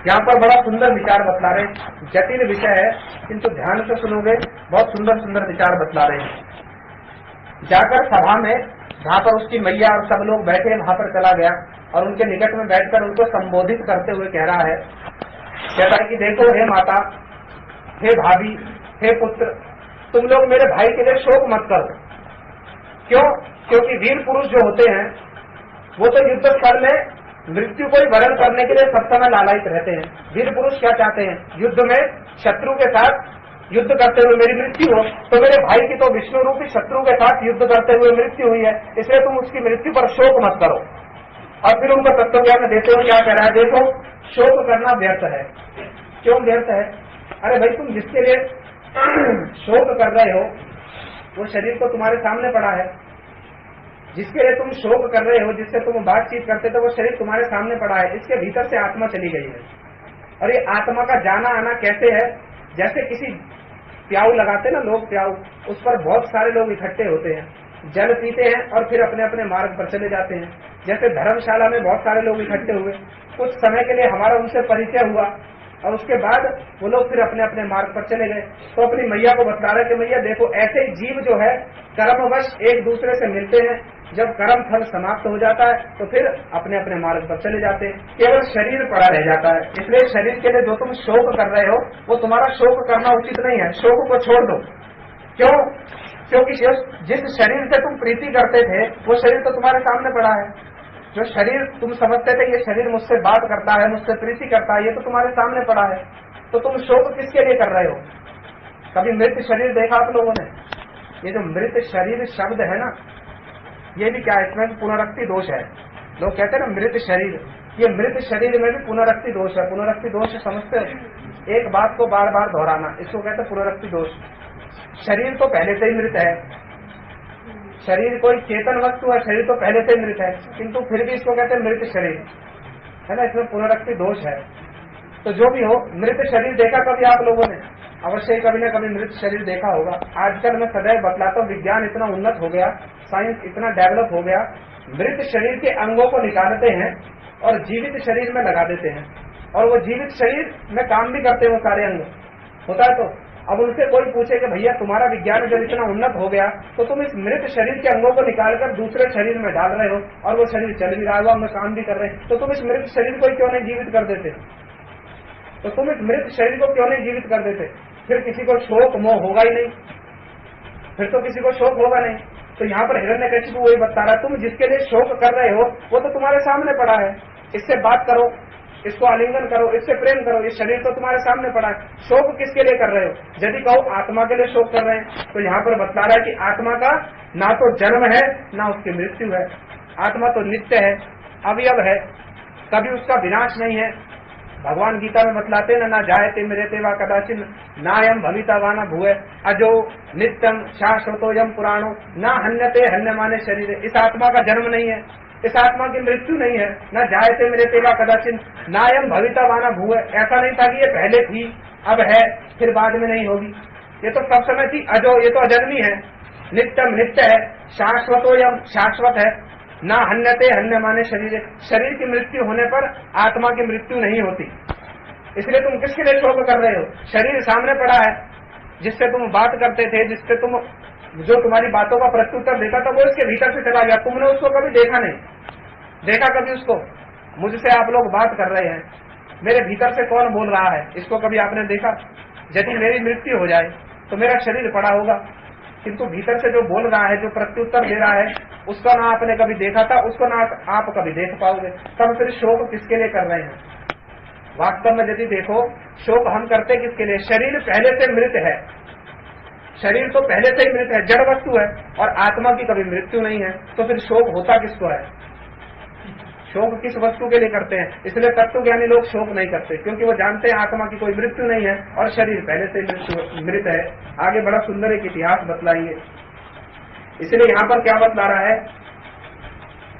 यहाँ पर बड़ा सुंदर विचार बतला रहे, जटिल विषय है किंतु ध्यान से सुनोगे बहुत सुंदर सुंदर विचार बतला रहे हैं। जाकर सभा में, जहाँ पर उसकी मैया और सब लोग बैठे, वहां पर चला गया और उनके निकट में बैठकर उनको संबोधित करते हुए कह रहा है, कहता है कि देखो हे माता, हे भाभी, हे पुत्र, तुम लोग मेरे भाई के लिए शोक मत करो। क्यों? क्योंकि वीर पुरुष जो होते हैं वो तो युद्ध स्थल में मृत्यु को ही वरण करने के लिए सब समय लालायित रहते हैं। वीर पुरुष क्या चाहते हैं, युद्ध में शत्रु के साथ युद्ध करते हुए मेरी मृत्यु हो। तो मेरे भाई की तो विष्णु रूपी शत्रु के साथ युद्ध करते हुए मृत्यु हुई है, इसलिए तुम उसकी मृत्यु पर शोक मत करो। और फिर उनको तत्व ज्ञान देते हुए क्या कह रहा है, देखो शोक करना व्यर्थ है। क्यों व्यर्थ है? अरे भाई, तुम जिसके लिए शोक कर रहे हो वो शरीर तो तुम्हारे सामने पड़ा है, जिसके लिए तुम शोक कर रहे हो, जिससे तुम बातचीत करते थे, वो शरीर तुम्हारे सामने पड़ा है, इसके भीतर से आत्मा चली गई है। और ये आत्मा का जाना आना कैसे है, जैसे किसी प्याऊ लगाते ना लोग, प्याऊ, उस पर बहुत सारे लोग इकट्ठे होते हैं, जल पीते हैं और फिर अपने अपने मार्ग पर चले जाते हैं। जैसे धर्मशाला में बहुत सारे लोग इकट्ठे हुए, कुछ समय के लिए हमारा उनसे परिचय हुआ और उसके बाद वो लोग फिर अपने अपने मार्ग पर चले गए। तो अपनी मैया को बता रहे कि मैया देखो, ऐसे ही जीव जो है कर्मवश एक दूसरे से मिलते हैं, जब कर्म फल समाप्त हो जाता है तो फिर अपने अपने मार्ग पर चले जाते हैं, केवल शरीर पड़ा रह जाता है। इसलिए शरीर के लिए जो तुम शोक कर रहे हो वो तुम्हारा शोक करना उचित नहीं है, शोक को छोड़ दो। क्यों? क्योंकि जिस शरीर से तुम प्रीति करते थे वो शरीर तो तुम्हारे सामने पड़ा है। जो शरीर तुम समझते थे ये शरीर मुझसे बात करता है, मुझसे प्रीति करता है, ये तो तुम्हारे सामने पड़ा है। तो तुम शोक किसके लिए कर रहे हो? कभी मृत शरीर देखा आप लोगों ने? ये जो मृत शरीर शब्द है ना, ये भी क्या है, इसमें पुनरुक्ति दोष है। लोग कहते हैं ना मृत शरीर, ये मृत शरीर में भी पुनरुक्ति दोष है। पुनरुक्ति दोष समझते हो? एक बात को बार बार दोहराना, इसको कहते हैं पुनरुक्ति दोष। शरीर तो पहले से ही मृत है, शरीर कोई चेतन वस्तु है, शरीर तो पहले से ही मृत है, किंतु फिर भी इसको कहते हैं मृत शरीर, है ना, इसमें पुनरुक्ति दोष है। तो जो भी हो, मृत शरीर देखा कभी आप लोगों ने? अवश्य ही कभी न कभी मृत शरीर देखा होगा। आजकल मैं सदैव बतलाता हूँ, विज्ञान इतना उन्नत हो गया, साइंस इतना डेवलप हो गया, मृत शरीर के अंगों को निकालते हैं और जीवित शरीर में लगा देते हैं, और वो जीवित शरीर में काम भी करते हैं वो सारे अंग। होता है तो अब उनसे कोई पूछे कि भैया तुम्हारा विज्ञान जब इतना उन्नत हो गया तो तुम इस मृत शरीर के अंगों को निकालकर दूसरे शरीर में डाल रहे हो और वो शरीर चल भी रहा है, उनमें काम भी कर रहे हैं, तो तुम इस मृत शरीर को क्यों नहीं जीवित कर देते? तो तुम इस मृत शरीर को क्यों नहीं जीवित कर देते? फिर किसी को शोक मोह होगा ही नहीं, फिर तो किसी को शोक होगा नहीं। तो यहाँ पर हिरण्यकशिपु वही बता रहा है, तुम जिसके लिए शोक कर रहे हो वो तो तुम्हारे सामने पड़ा है, इससे बात करो, इसको आलिंगन करो, इससे प्रेम करो, ये शरीर तो तुम्हारे सामने पड़ा है। शोक किसके लिए कर रहे हो? यदि कहो आत्मा के लिए शोक कर रहे हैं तो यहाँ पर बतला रहा है कि आत्मा का ना तो जन्म है ना उसकी मृत्यु है। आत्मा तो नित्य है, अवयव है, कभी उसका विनाश नहीं है। भगवान गीता में बतलाते हैं ना जायते मृत्यते वा कदाचिन नायम भविता वा न भूय अजो नित्यम शाश्वतो यम पुराणो ना हन्यते हन्यमाने शरीर। इस आत्मा का जन्म नहीं है, इस आत्मा की मृत्यु नहीं है, न जायते मृत्यते वा कदाचिन नायम भविता वा न भूय। ऐसा नहीं था कि ये पहले थी अब है फिर बाद में नहीं होगी, ये तो सब समय थी। अजो ये तो अजन्मी है, नित्यम नित्य है, शाश्वतो यम शाश्वत है, ना हन्यते हन्य माने शरीर। शरीर की मृत्यु होने पर आत्मा की मृत्यु नहीं होती। इसलिए तुम किसके लिए शोक कर रहे हो? शरीर सामने पड़ा है, जिससे तुम बात करते थे, जिससे तुम जो तुम्हारी बातों का प्रत्युत्तर देता था वो इसके भीतर से चला गया, तुमने उसको कभी देखा नहीं, देखा कभी उसको? मुझसे आप लोग बात कर रहे हैं, मेरे भीतर से कौन बोल रहा है इसको कभी आपने देखा? यदि मेरी मृत्यु हो जाए तो मेरा शरीर पड़ा होगा, किंतु भीतर से जो बोल रहा है, जो प्रत्युत्तर दे रहा है, उसका ना आपने कभी देखा था, उसको ना आप कभी देख पाओगे। तब फिर शोक किसके लिए कर रहे हैं? वास्तव में यदि देखो, शोक हम करते किसके लिए? शरीर पहले से मृत है, शरीर तो पहले से ही मृत है, जड़ वस्तु है, और आत्मा की कभी मृत्यु नहीं है, तो फिर शोक होता किसको है? शोक किस वस्तु के लिए करते हैं? इसलिए तत्वज्ञानी लोग शोक नहीं करते, क्योंकि वो जानते हैं आत्मा की कोई मृत्यु नहीं है और शरीर पहले से मृत है। आगे बड़ा सुंदर एक इतिहास बतलाएंगे। इसलिए यहाँ पर क्या बतला रहा है?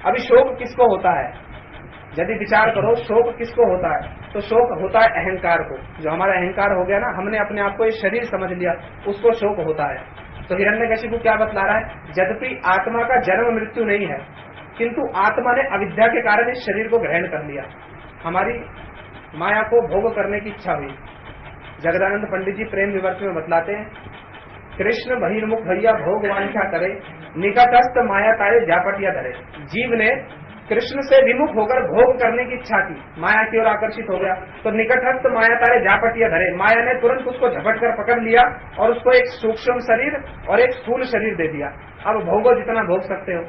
अभी शोक किसको होता है? यदि विचार करो, शोक किसको होता है? तो शोक होता है अहंकार को। जो हमारा अहंकार हो गया ना, हमने अपने आप को ये शरीर समझ लिया, उसको शोक होता है। तो हिरण्यकशिपु क्या बतला रहा है? यद्यपि आत्मा का जन्म मृत्यु नहीं है, किंतु आत्मा ने अविद्या के कारण इस शरीर को ग्रहण कर लिया। हमारी माया को भोग करने की इच्छा हुई। जगदानंद पंडित जी प्रेम विवर्त में बतलाते हैं, कृष्ण बहिर्मुख भैया भोग वांछा करे, निकटस्थ माया तारे जापटिया धरे। जीव ने कृष्ण से विमुख होकर भोग करने की इच्छा की, माया की ओर आकर्षित हो गया, तो निकटस्थ माया तारे जापटिया धरे। माया ने तुरंत उसको झपट कर पकड़ लिया और उसको एक सूक्ष्म शरीर और एक स्थूल शरीर दे दिया। अब भोगो जितना भोग सकते हो।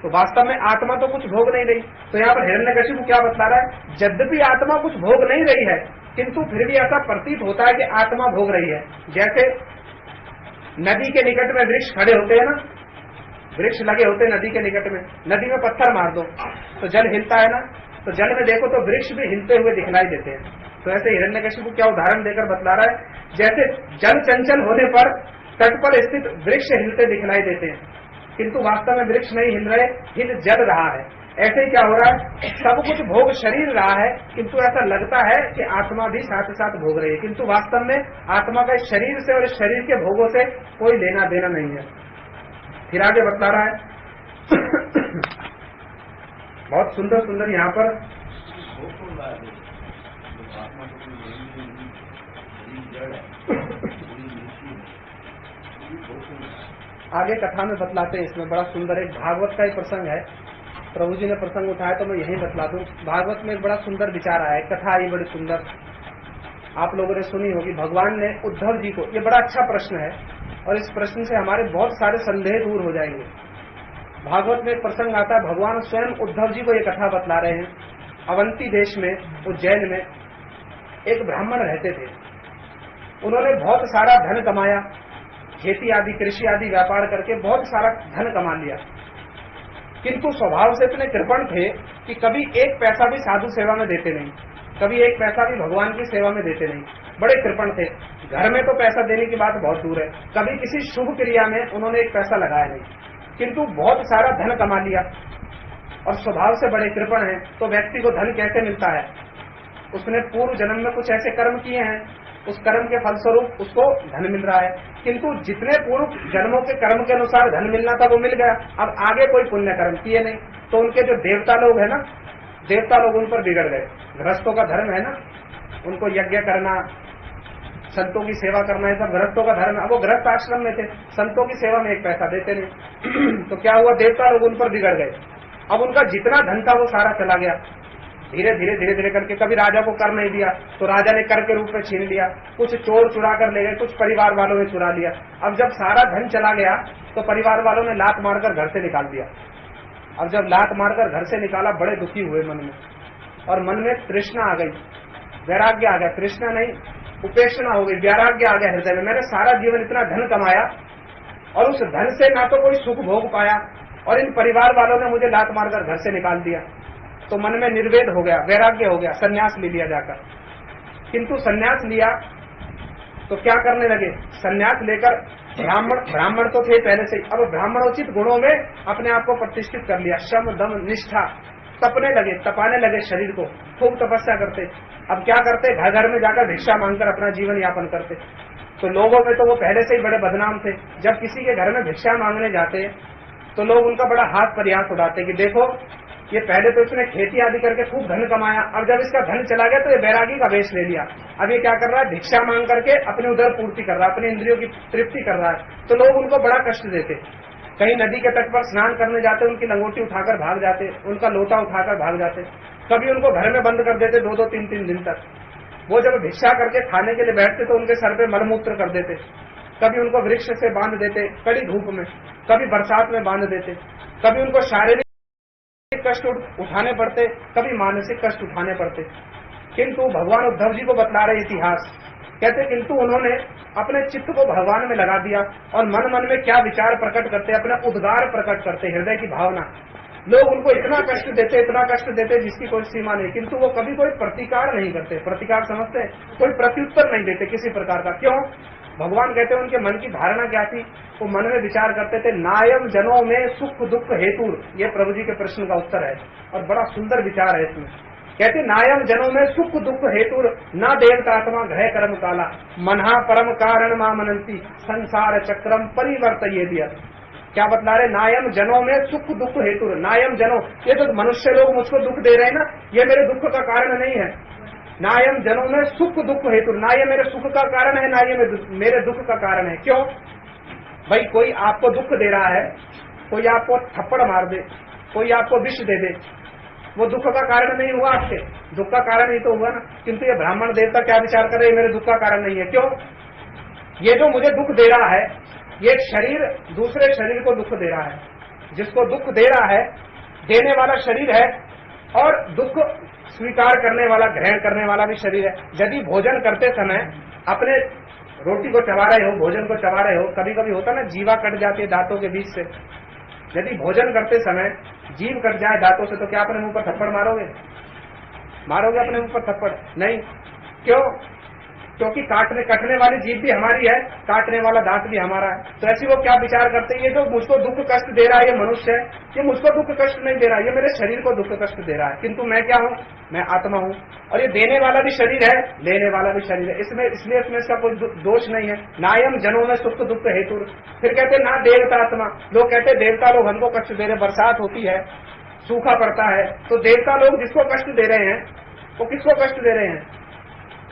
तो वास्तव में आत्मा तो कुछ भोग नहीं रही। तो यहाँ पर हिरण्यकशिपु क्या बता रहा है? यद्यपि आत्मा कुछ भोग नहीं रही है, किंतु फिर भी ऐसा प्रतीत होता है कि आत्मा भोग रही है। जैसे नदी के निकट में वृक्ष खड़े होते हैं ना, वृक्ष लगे होते हैं नदी के निकट में, नदी में पत्थर मार दो तो जल हिलता है ना, तो जल में देखो तो वृक्ष भी हिलते हुए दिखलाई देते हैं। तो ऐसे हिरण्यकशिपु क्या उदाहरण देकर बतला रहा है? जैसे जल चंचल होने पर तट पर स्थित वृक्ष हिलते दिखलाई देते हैं, किंतु वास्तव में वृक्ष नहीं हिल रहे, हिल जल रहा है। ऐसे ही क्या हो रहा है? सब कुछ भोग शरीर रहा है, किंतु ऐसा लगता है कि आत्मा भी साथ साथ भोग रही है, किंतु वास्तव में आत्मा का इस शरीर से और इस शरीर के भोगों से कोई लेना देना नहीं है। फिर आगे बता रहा है बहुत सुंदर सुंदर यहाँ पर आगे कथा में बतलाते हैं। इसमें बड़ा सुंदर एक भागवत का ही प्रसंग है, प्रभु जी ने प्रसंग उठाया तो मैं यही बतला दूं। भागवत में एक बड़ा सुंदर विचार आया है, कथा आई बड़ी सुंदर, आप लोगों ने सुनी होगी। भगवान ने उद्धव जी को, ये बड़ा अच्छा प्रश्न है और इस प्रश्न से हमारे बहुत सारे संदेह दूर हो जाएंगे। भागवत में एक प्रसंग आता है, भगवान स्वयं उद्धव जी को ये कथा बतला रहे हैं। अवंती देश में, उज्जैन में एक ब्राह्मण रहते थे। उन्होंने बहुत सारा धन कमाया, खेती आदि कृषि आदि व्यापार करके बहुत सारा धन कमा लिया, किंतु स्वभाव से इतने कृपण थे कि कभी एक पैसा भी साधु सेवा में देते नहीं, कभी एक पैसा भी भगवान की सेवा में देते नहीं। बड़े कृपण थे। घर में तो पैसा देने की बात बहुत दूर है, कभी किसी शुभ क्रिया में उन्होंने एक पैसा लगाया नहीं, किंतु बहुत सारा धन कमा लिया और स्वभाव से बड़े कृपण हैं। तो व्यक्ति को धन कैसे मिलता है? उसने पूर्व जन्म में कुछ ऐसे कर्म किए हैं, उस कर्म के फलस्वरूप उसको धन मिल रहा है, किंतु जितने पूर्व जन्मों के कर्म के अनुसार धन मिलना था वो मिल गया। अब आगे कोई पुण्य कर्म किए नहीं, तो उनके जो देवता लोग है ना, देवता लोग उन पर बिगड़ गए। गृहस्थों का धर्म है ना, उनको यज्ञ करना, संतों की सेवा करना है, सब गृहस्थों का धर्म है। अब वो गृहस्थ आश्रम में थे, संतों की सेवा में एक पैसा देते नहीं। तो क्या हुआ, देवता लोग उन पर बिगड़ गए। अब उनका जितना धन था वो सारा चला गया। धीरे धीरे धीरे धीरे करके कभी राजा को कर नहीं दिया तो राजा ने कर के रूप में छीन लिया, कुछ चोर चुरा कर ले गए, कुछ परिवार वालों ने चुरा लिया। अब जब सारा धन चला गया तो परिवार वालों ने लात मारकर घर से निकाल दिया। अब जब लात मारकर घर से निकाला, बड़े दुखी हुए मन में, और मन में तृष्णा आ गई, वैराग्य आ गया। तृष्णा नहीं, उपेक्षणा हो गई, वैराग्य आ गया हृदय में। मैंने सारा जीवन इतना धन कमाया और उस धन से ना तो कोई सुख भोग पाया, और इन परिवार वालों ने मुझे लात मारकर घर से निकाल दिया। तो मन में निर्वेद हो गया, वैराग्य हो गया, सन्यास ले लिया जाकर। किंतु सन्यास लिया तो क्या करने लगे, सन्यास लेकर ब्राह्मण तो थे पहले से ही, अब ब्राह्मणोचित गुणों में अपने आप को प्रतिष्ठित कर लिया, श्रम दम निष्ठा, तपने लगे, तपाने लगे शरीर को, खूब तपस्या करते। अब क्या करते, घर घर में जाकर भिक्षा मांगकर अपना जीवन यापन करते। तो लोगों में तो वो पहले से ही बड़े बदनाम थे। जब किसी के घर में भिक्षा मांगने जाते तो लोग उनका बड़ा हाथ परिहास उड़ाते कि देखो, ये पहले तो इसने खेती आदि करके खूब धन कमाया, अब जब इसका धन चला गया तो ये बैरागी का वेश ले लिया। अब ये क्या कर रहा है, भिक्षा मांग करके अपनी उदर पूर्ति कर रहा है, अपनी इंद्रियों की तृप्ति कर रहा है। तो लोग उनको बड़ा कष्ट देते। कहीं नदी के तट पर स्नान करने जाते, उनकी लंगोटी उठाकर भाग जाते, उनका लोटा उठाकर भाग जाते। कभी उनको घर में बंद कर देते 2-2, 3-3 दिन तक। वो जब भिक्षा करके खाने के लिए बैठते तो उनके सर पे मलमूत्र कर देते। कभी उनको वृक्ष से बांध देते कड़ी धूप में, कभी बरसात में बांध देते। कभी उनको शारीरिक कष्ट उठाने पड़ते, कभी मानसिक कष्ट उठाने पड़ते। किंतु भगवान उद्धव जी को बतला रहे इतिहास, कहते किंतु उन्होंने अपने चित्त को भगवान में लगा दिया और मन मन में क्या विचार प्रकट करते, अपना उद्गार प्रकट करते, हृदय की भावना। लोग उनको इतना कष्ट देते जिसकी कोई सीमा नहीं, किंतु वो कभी कोई प्रतिकार नहीं करते। प्रतिकार समझते, कोई प्रत्युत्तर नहीं देते किसी प्रकार का। क्यों? भगवान कहते हैं उनके मन की धारणा क्या थी, वो मन में विचार करते थे, नायम जनों में सुख दुख हेतु। ये प्रभु जी के प्रश्न का उत्तर है और बड़ा सुंदर विचार है इसमें। कहते नायम जनों में सुख दुख हेतु न देवतात्मा ग्रह कर्म काला मनहा परम कारण मामनंती संसार चक्रम परिवर्तये दिया। क्या बतला रहे, नायम जनों में सुख दुख हेतु। नायम जनों, ये तो मनुष्य लोग मुझको दुख दे रहे हैं ना, ये मेरे दुख का कारण नहीं है। नायम जनों में सुख दुख हेतु, ना ये मेरे सुख का कारण है, ना ये मेरे दुख का कारण है। क्यों भाई, कोई आपको दुख दे रहा है, कोई आपको थप्पड़ मार दे, कोई आपको विष दे दे, वो दुख का कारण नहीं हुआ, आपके दुख का कारण ही तो हुआ ना। किंतु ये ब्राह्मण देवता क्या विचार कर रहे हैं, मेरे दुख का कारण नहीं है। क्यों? ये जो मुझे दुख दे रहा है, ये शरीर दूसरे शरीर को दुख दे रहा है। जिसको दुख दे रहा है, देने वाला शरीर है, और दुख स्वीकार करने वाला, ग्रहण करने वाला भी शरीर है। यदि भोजन करते समय अपने रोटी को चबा रहे हो, भोजन को चबा रहे हो, कभी कभी होता ना जीवा कट जाती है दांतों के बीच से। यदि भोजन करते समय जीभ कट जाए दांतों से तो क्या अपने मुंह पर थप्पड़ मारोगे? मारोगे अपने मुंह पर थप्पड़? नहीं। क्यों? क्योंकि कटने वाली जीभ भी हमारी है, काटने वाला दांत भी हमारा है। तो ऐसी वो क्या विचार करते हैं, ये जो मुझको दुख कष्ट दे रहा है ये मनुष्य है, ये मुझको दुख कष्ट नहीं दे रहा, ये मेरे शरीर को दुख कष्ट दे रहा है। किंतु मैं क्या हूँ? मैं आत्मा हूँ, और ये देने वाला भी शरीर है, लेने वाला भी शरीर है। इसमें इसलिए इसमें इसका कोई दोष नहीं है। नायम जनों में सुख दुख हेतु। फिर कहते ना देवता आत्मा, लोग कहते देवता लोग हमको कष्ट दे रहे, बरसात होती है, सूखा पड़ता है, तो देवता लोग जिसको कष्ट दे रहे हैं वो किसको कष्ट दे रहे हैं?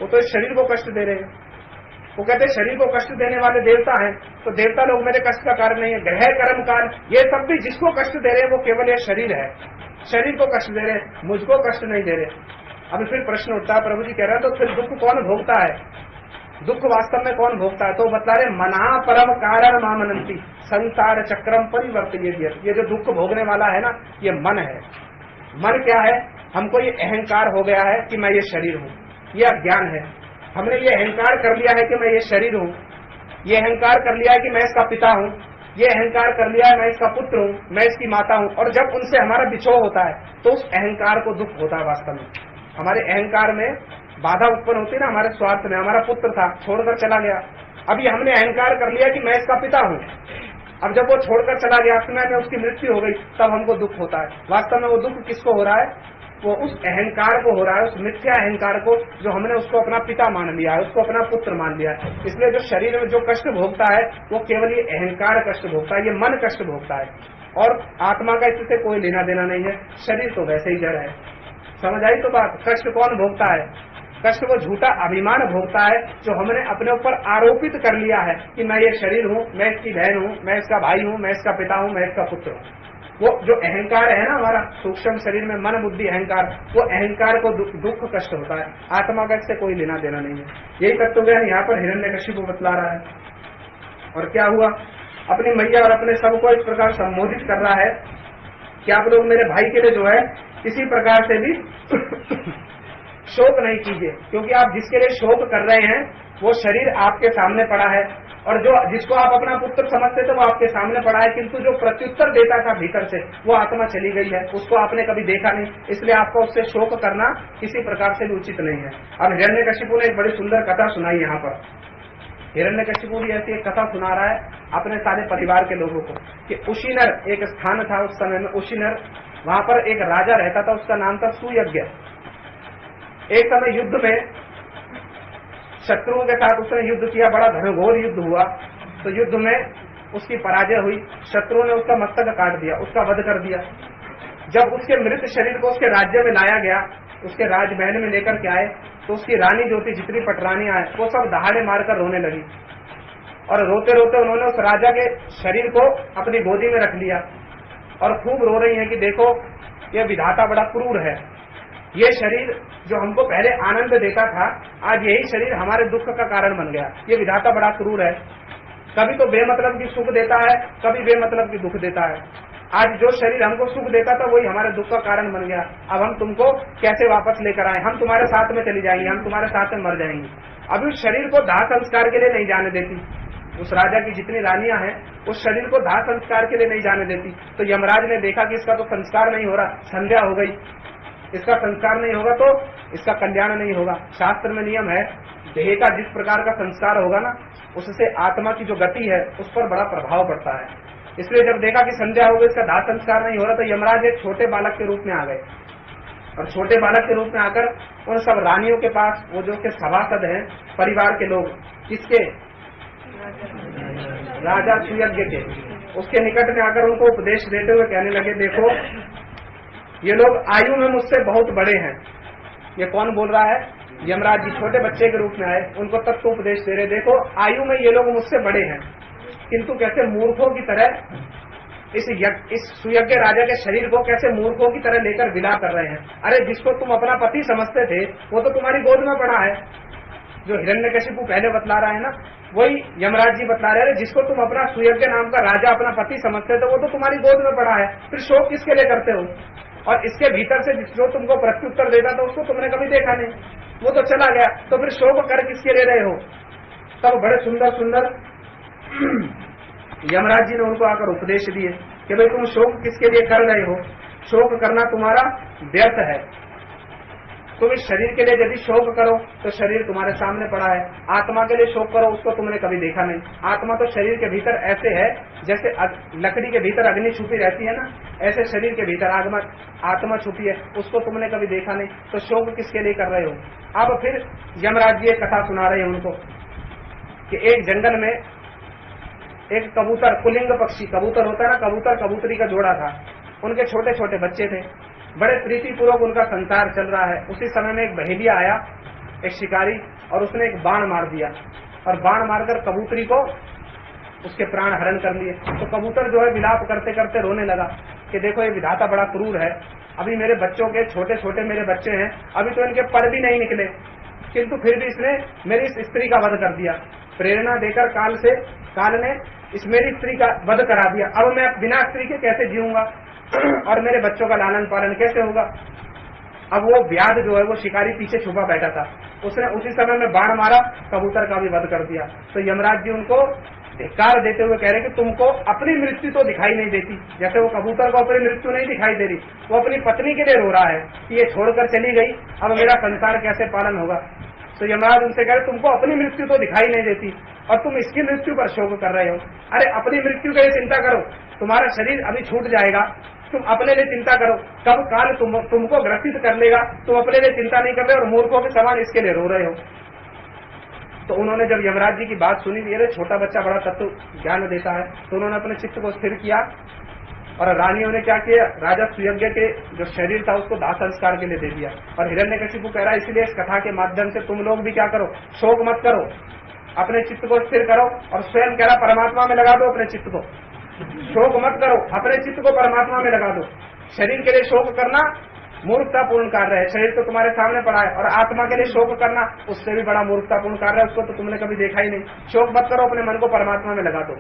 वो तो शरीर को कष्ट दे रहे हैं। वो कहते शरीर को कष्ट देने वाले देवता हैं, तो देवता लोग मेरे कष्ट का कारण नहीं है। ग्रह कर्म काल, ये सब भी जिसको कष्ट दे रहे हैं वो केवल ये शरीर है, शरीर को कष्ट दे रहे हैं, मुझको कष्ट नहीं दे रहे। अब फिर प्रश्न उठता है, प्रभु जी कह रहे हैं तो फिर दुख कौन भोगता है? दुख वास्तव में कौन भोगता है? तो बता रहे मना परम कारण मामनंती संसार चक्रम परिवर्तये। ये जो दुख भोगने वाला है ना, ये मन है। मन क्या है? हमको ये अहंकार हो गया है कि मैं ये शरीर हूँ, ये अज्ञान है। हमने ये अहंकार कर लिया है कि मैं ये शरीर हूँ, ये अहंकार कर लिया है कि मैं इसका पिता हूँ, ये अहंकार कर लिया है मैं इसका पुत्र हूँ, मैं इसकी माता हूँ। और जब उनसे हमारा बिछोह होता है तो उस अहंकार को दुख होता है। वास्तव में हमारे अहंकार में बाधा उत्पन्न होती है ना, हमारे स्वार्थ में। हमारा पुत्र था, छोड़कर चला गया, अब ये हमने अहंकार कर लिया कि मैं इसका पिता हूँ। अब जब वो छोड़कर चला गया, समय में उसकी मृत्यु हो गई, तब हमको दुख होता है। वास्तव में वो दुख किसको हो रहा है? वो उस अहंकार को हो रहा है, उस मिथ्या अहंकार को, जो हमने उसको अपना पिता मान लिया है, उसको अपना पुत्र मान लिया है। इसलिए जो शरीर में जो कष्ट भोगता है वो केवल ये अहंकार कष्ट भोगता है, ये मन कष्ट भोगता है। और आत्मा का इससे कोई लेना देना नहीं है, शरीर तो वैसे ही जड़ है। समझ आई तो बात? कष्ट कौन भोगता है? कष्ट वो झूठा अभिमान भोगता है जो हमने अपने ऊपर आरोपित कर लिया है कि मैं ये शरीर हूँ, मैं इसकी बहन हूँ, मैं इसका भाई हूँ, मैं इसका पिता हूँ, मैं इसका पुत्र हूँ। वो जो अहंकार है ना हमारा सूक्ष्म शरीर में, मन बुद्धि अहंकार, वो अहंकार को दुख कष्ट होता है। आत्मा का इससे कोई लेना देना नहीं है। यही तत्वज्ञान यहाँ पर हिरण्यकशिपु बतला रहा है। और क्या हुआ, अपनी मैया और अपने सबको इस प्रकार संबोधित कर रहा है कि आप लोग मेरे भाई के लिए जो है किसी प्रकार से भी शोक नहीं कीजिए, क्योंकि आप जिसके लिए शोक कर रहे हैं वो शरीर आपके सामने पड़ा है, और जो जिसको आप अपना पुत्र समझते थे वो आपके सामने पड़ा है, किंतु जो प्रत्युत्तर देता था भीतर से वो आत्मा चली गई है, उसको आपने कभी देखा नहीं, इसलिए आपको उससे शोक करना किसी प्रकार से भी उचित नहीं है। अब हिरण्यकशिपु ने एक बड़ी सुंदर कथा सुनाई। यहाँ पर हिरण्यकशिपु भी ऐसी एक कथा सुना रहा है अपने सारे परिवार के लोगों को कि उशीनर एक स्थान था उस समय में। उशीनर, वहां पर एक राजा रहता था, उसका नाम था सुयज्ञ। एक समय युद्ध में शत्रुओं के साथ उसने युद्ध किया, बड़ा घनघोर युद्ध हुआ। तो युद्ध में उसकी पराजय हुई, शत्रुओं ने उसका मस्तक काट दिया, उसका वध कर दिया। जब उसके मृत शरीर को उसके राज्य में लाया गया, उसके राजमहल में लेकर के आए, तो उसकी रानी जो थी, जितनी पटरानियां आए, वो सब दहाड़े मारकर रोने लगी, और रोते रोते उन्होंने उस राजा के शरीर को अपनी गोदी में रख लिया और खूब रो रही हैं कि देखो ये विधाता बड़ा क्रूर है, ये शरीर जो हमको पहले आनंद देता था, आज यही शरीर हमारे दुख का कारण बन गया। ये विधाता बड़ा क्रूर है, कभी तो बेमतलब की सुख देता है, कभी बेमतलब की दुख देता है। आज जो शरीर हमको सुख देता था वही हमारे दुख का कारण बन गया। अब हम तुमको कैसे वापस लेकर आए, हम तुम्हारे साथ में चली जाएंगे, हम तुम्हारे साथ में मर जाएंगे। अभी उस शरीर को दाह संस्कार के लिए नहीं जाने देती। उस राजा की जितनी रानियां हैं उस शरीर को दाह संस्कार के लिए नहीं जाने देती। तो यमराज ने देखा कि इसका तो संस्कार नहीं हो रहा, संध्या हो गई, इसका संस्कार नहीं होगा तो इसका कल्याण नहीं होगा। शास्त्र में नियम है, देह का जिस प्रकार का संस्कार होगा ना, उससे आत्मा की जो गति है उस पर बड़ा प्रभाव पड़ता है। इसलिए जब देखा कि संध्या हो गई, इसका दाह संस्कार नहीं हो रहा, तो यमराज एक छोटे बालक के रूप में आ गए, और छोटे बालक के रूप में आकर उन सब रानियों के पास, वो जो के सभासद हैं परिवार के लोग, किसके, राजा सुयज्ञ के, उसके निकट में आकर उनको उपदेश देते हुए कहने लगे, देखो ये लोग आयु में मुझसे बहुत बड़े हैं। ये कौन बोल रहा है, यमराज जी छोटे बच्चे के रूप में आए, उनको तत्व उपदेश दे रहे, देखो आयु में ये लोग मुझसे बड़े हैं, किंतु कैसे मूर्खों की तरह इस सुयज्ञ राजा के शरीर को कैसे मूर्खों की तरह लेकर विदा कर रहे हैं। अरे जिसको तुम अपना पति समझते थे वो तो तुम्हारी गोद में पड़ा है। जो हिरण्यकशिपु पहले बतला रहा है ना, वही यमराज जी बतला रहे हैं, जिसको तुम अपना सुयज्ञ नाम का राजा अपना पति समझते थे वो तो तुम्हारी गोद में पड़ा है, फिर शोक किसके लिए करते हो। और इसके भीतर से जो तुमको प्रत्युत्तर देता था उसको तुमने कभी देखा नहीं, वो तो चला गया, तो फिर शोक कर किसके ले रहे हो। तब बड़े सुंदर सुंदर यमराज जी ने उनको आकर उपदेश दिए कि भाई तुम शोक किसके लिए कर रहे हो, शोक करना तुम्हारा व्यर्थ है। तुम इस शरीर के लिए यदि शोक करो तो शरीर तुम्हारे सामने पड़ा है, आत्मा के लिए शोक करो उसको तुमने कभी देखा नहीं। आत्मा तो शरीर के भीतर ऐसे है जैसे लकड़ी के भीतर अग्नि छुपी रहती है ना, ऐसे शरीर के भीतर आत्मा छुपी है, उसको तुमने कभी देखा नहीं, तो शोक किसके लिए कर रहे हो। अब फिर यमराज जी एक कथा सुना रहे हैं उनको कि एक जंगल में एक कबूतर, पुलिंग पक्षी, कबूतर होता है ना, कबूतर कबूतरी का जोड़ा था, उनके छोटे छोटे बच्चे थे, बड़े प्रीतिपूर्वक उनका संसार चल रहा है। उसी समय में एक बहेलिया आया, एक शिकारी, और उसने एक बाण मार दिया, और बाण मारकर कबूतरी को उसके प्राण हरण कर लिए। तो कबूतर जो है विलाप करते करते रोने लगा कि देखो ये विधाता बड़ा क्रूर है, अभी मेरे बच्चों के छोटे छोटे मेरे बच्चे हैं, अभी तो इनके पर भी नहीं निकले, किंतु फिर भी इसने मेरी इस स्त्री का वध कर दिया। प्रेरणा देकर काल ने इस मेरी स्त्री का वध करा दिया, अब मैं बिना स्त्री के कैसे जीऊंगा और मेरे बच्चों का लालन पालन कैसे होगा। अब वो व्याध जो है वो शिकारी पीछे छुपा बैठा था, उसने उसी समय में बाण मारा, कबूतर का भी वध कर दिया। तो यमराज जी उनको धिक्कार देते हुए कह रहे कि तुमको अपनी मृत्यु तो दिखाई नहीं देती, जैसे वो कबूतर को अपनी मृत्यु नहीं दिखाई दे रही, वो अपनी पत्नी के लिए रो रहा है कि ये छोड़कर चली गई, अब मेरा संसार कैसे पालन होगा। तो यमराज उनसे कह रहे तुमको अपनी मृत्यु तो दिखाई नहीं देती और तुम इसकी मृत्यु पर शोक कर रहे हो। अरे अपनी मृत्यु की चिंता करो, तुम्हारा शरीर अभी छूट जाएगा, तुम अपने लिए चिंता करो, कब काल तुमको ग्रसित कर लेगा, तुम अपने लिए चिंता नहीं कर रहे और मूर्खों के समान इसके लिए रो रहे हो। तो उन्होंने जब यमराज जी की बात सुनी, ये छोटा बच्चा बड़ा तत्व ज्ञान देता है, तो उन्होंने अपने चित्त को स्थिर किया और रानियों ने क्या किया, राजा सुयज्ञ के जो शरीर था उसको दाह संस्कार के लिए दे दिया। और हिरण्यकशिपु कह रहा है इसलिए इस कथा के माध्यम से तुम लोग भी क्या करो, शोक मत करो, अपने चित्त को स्थिर करो। और स्वयं कह रहा परमात्मा में लगा दो अपने चित्त को, शोक मत करो, अपने चित्त को परमात्मा में लगा दो। शरीर के लिए शोक करना मूर्खतापूर्ण कार्य है, शरीर तो तुम्हारे सामने पड़ा है, और आत्मा के लिए शोक करना उससे भी बड़ा मूर्खतापूर्ण कार्य है, उसको तो तुमने कभी देखा ही नहीं। शोक मत करो, अपने मन को परमात्मा में लगा दो।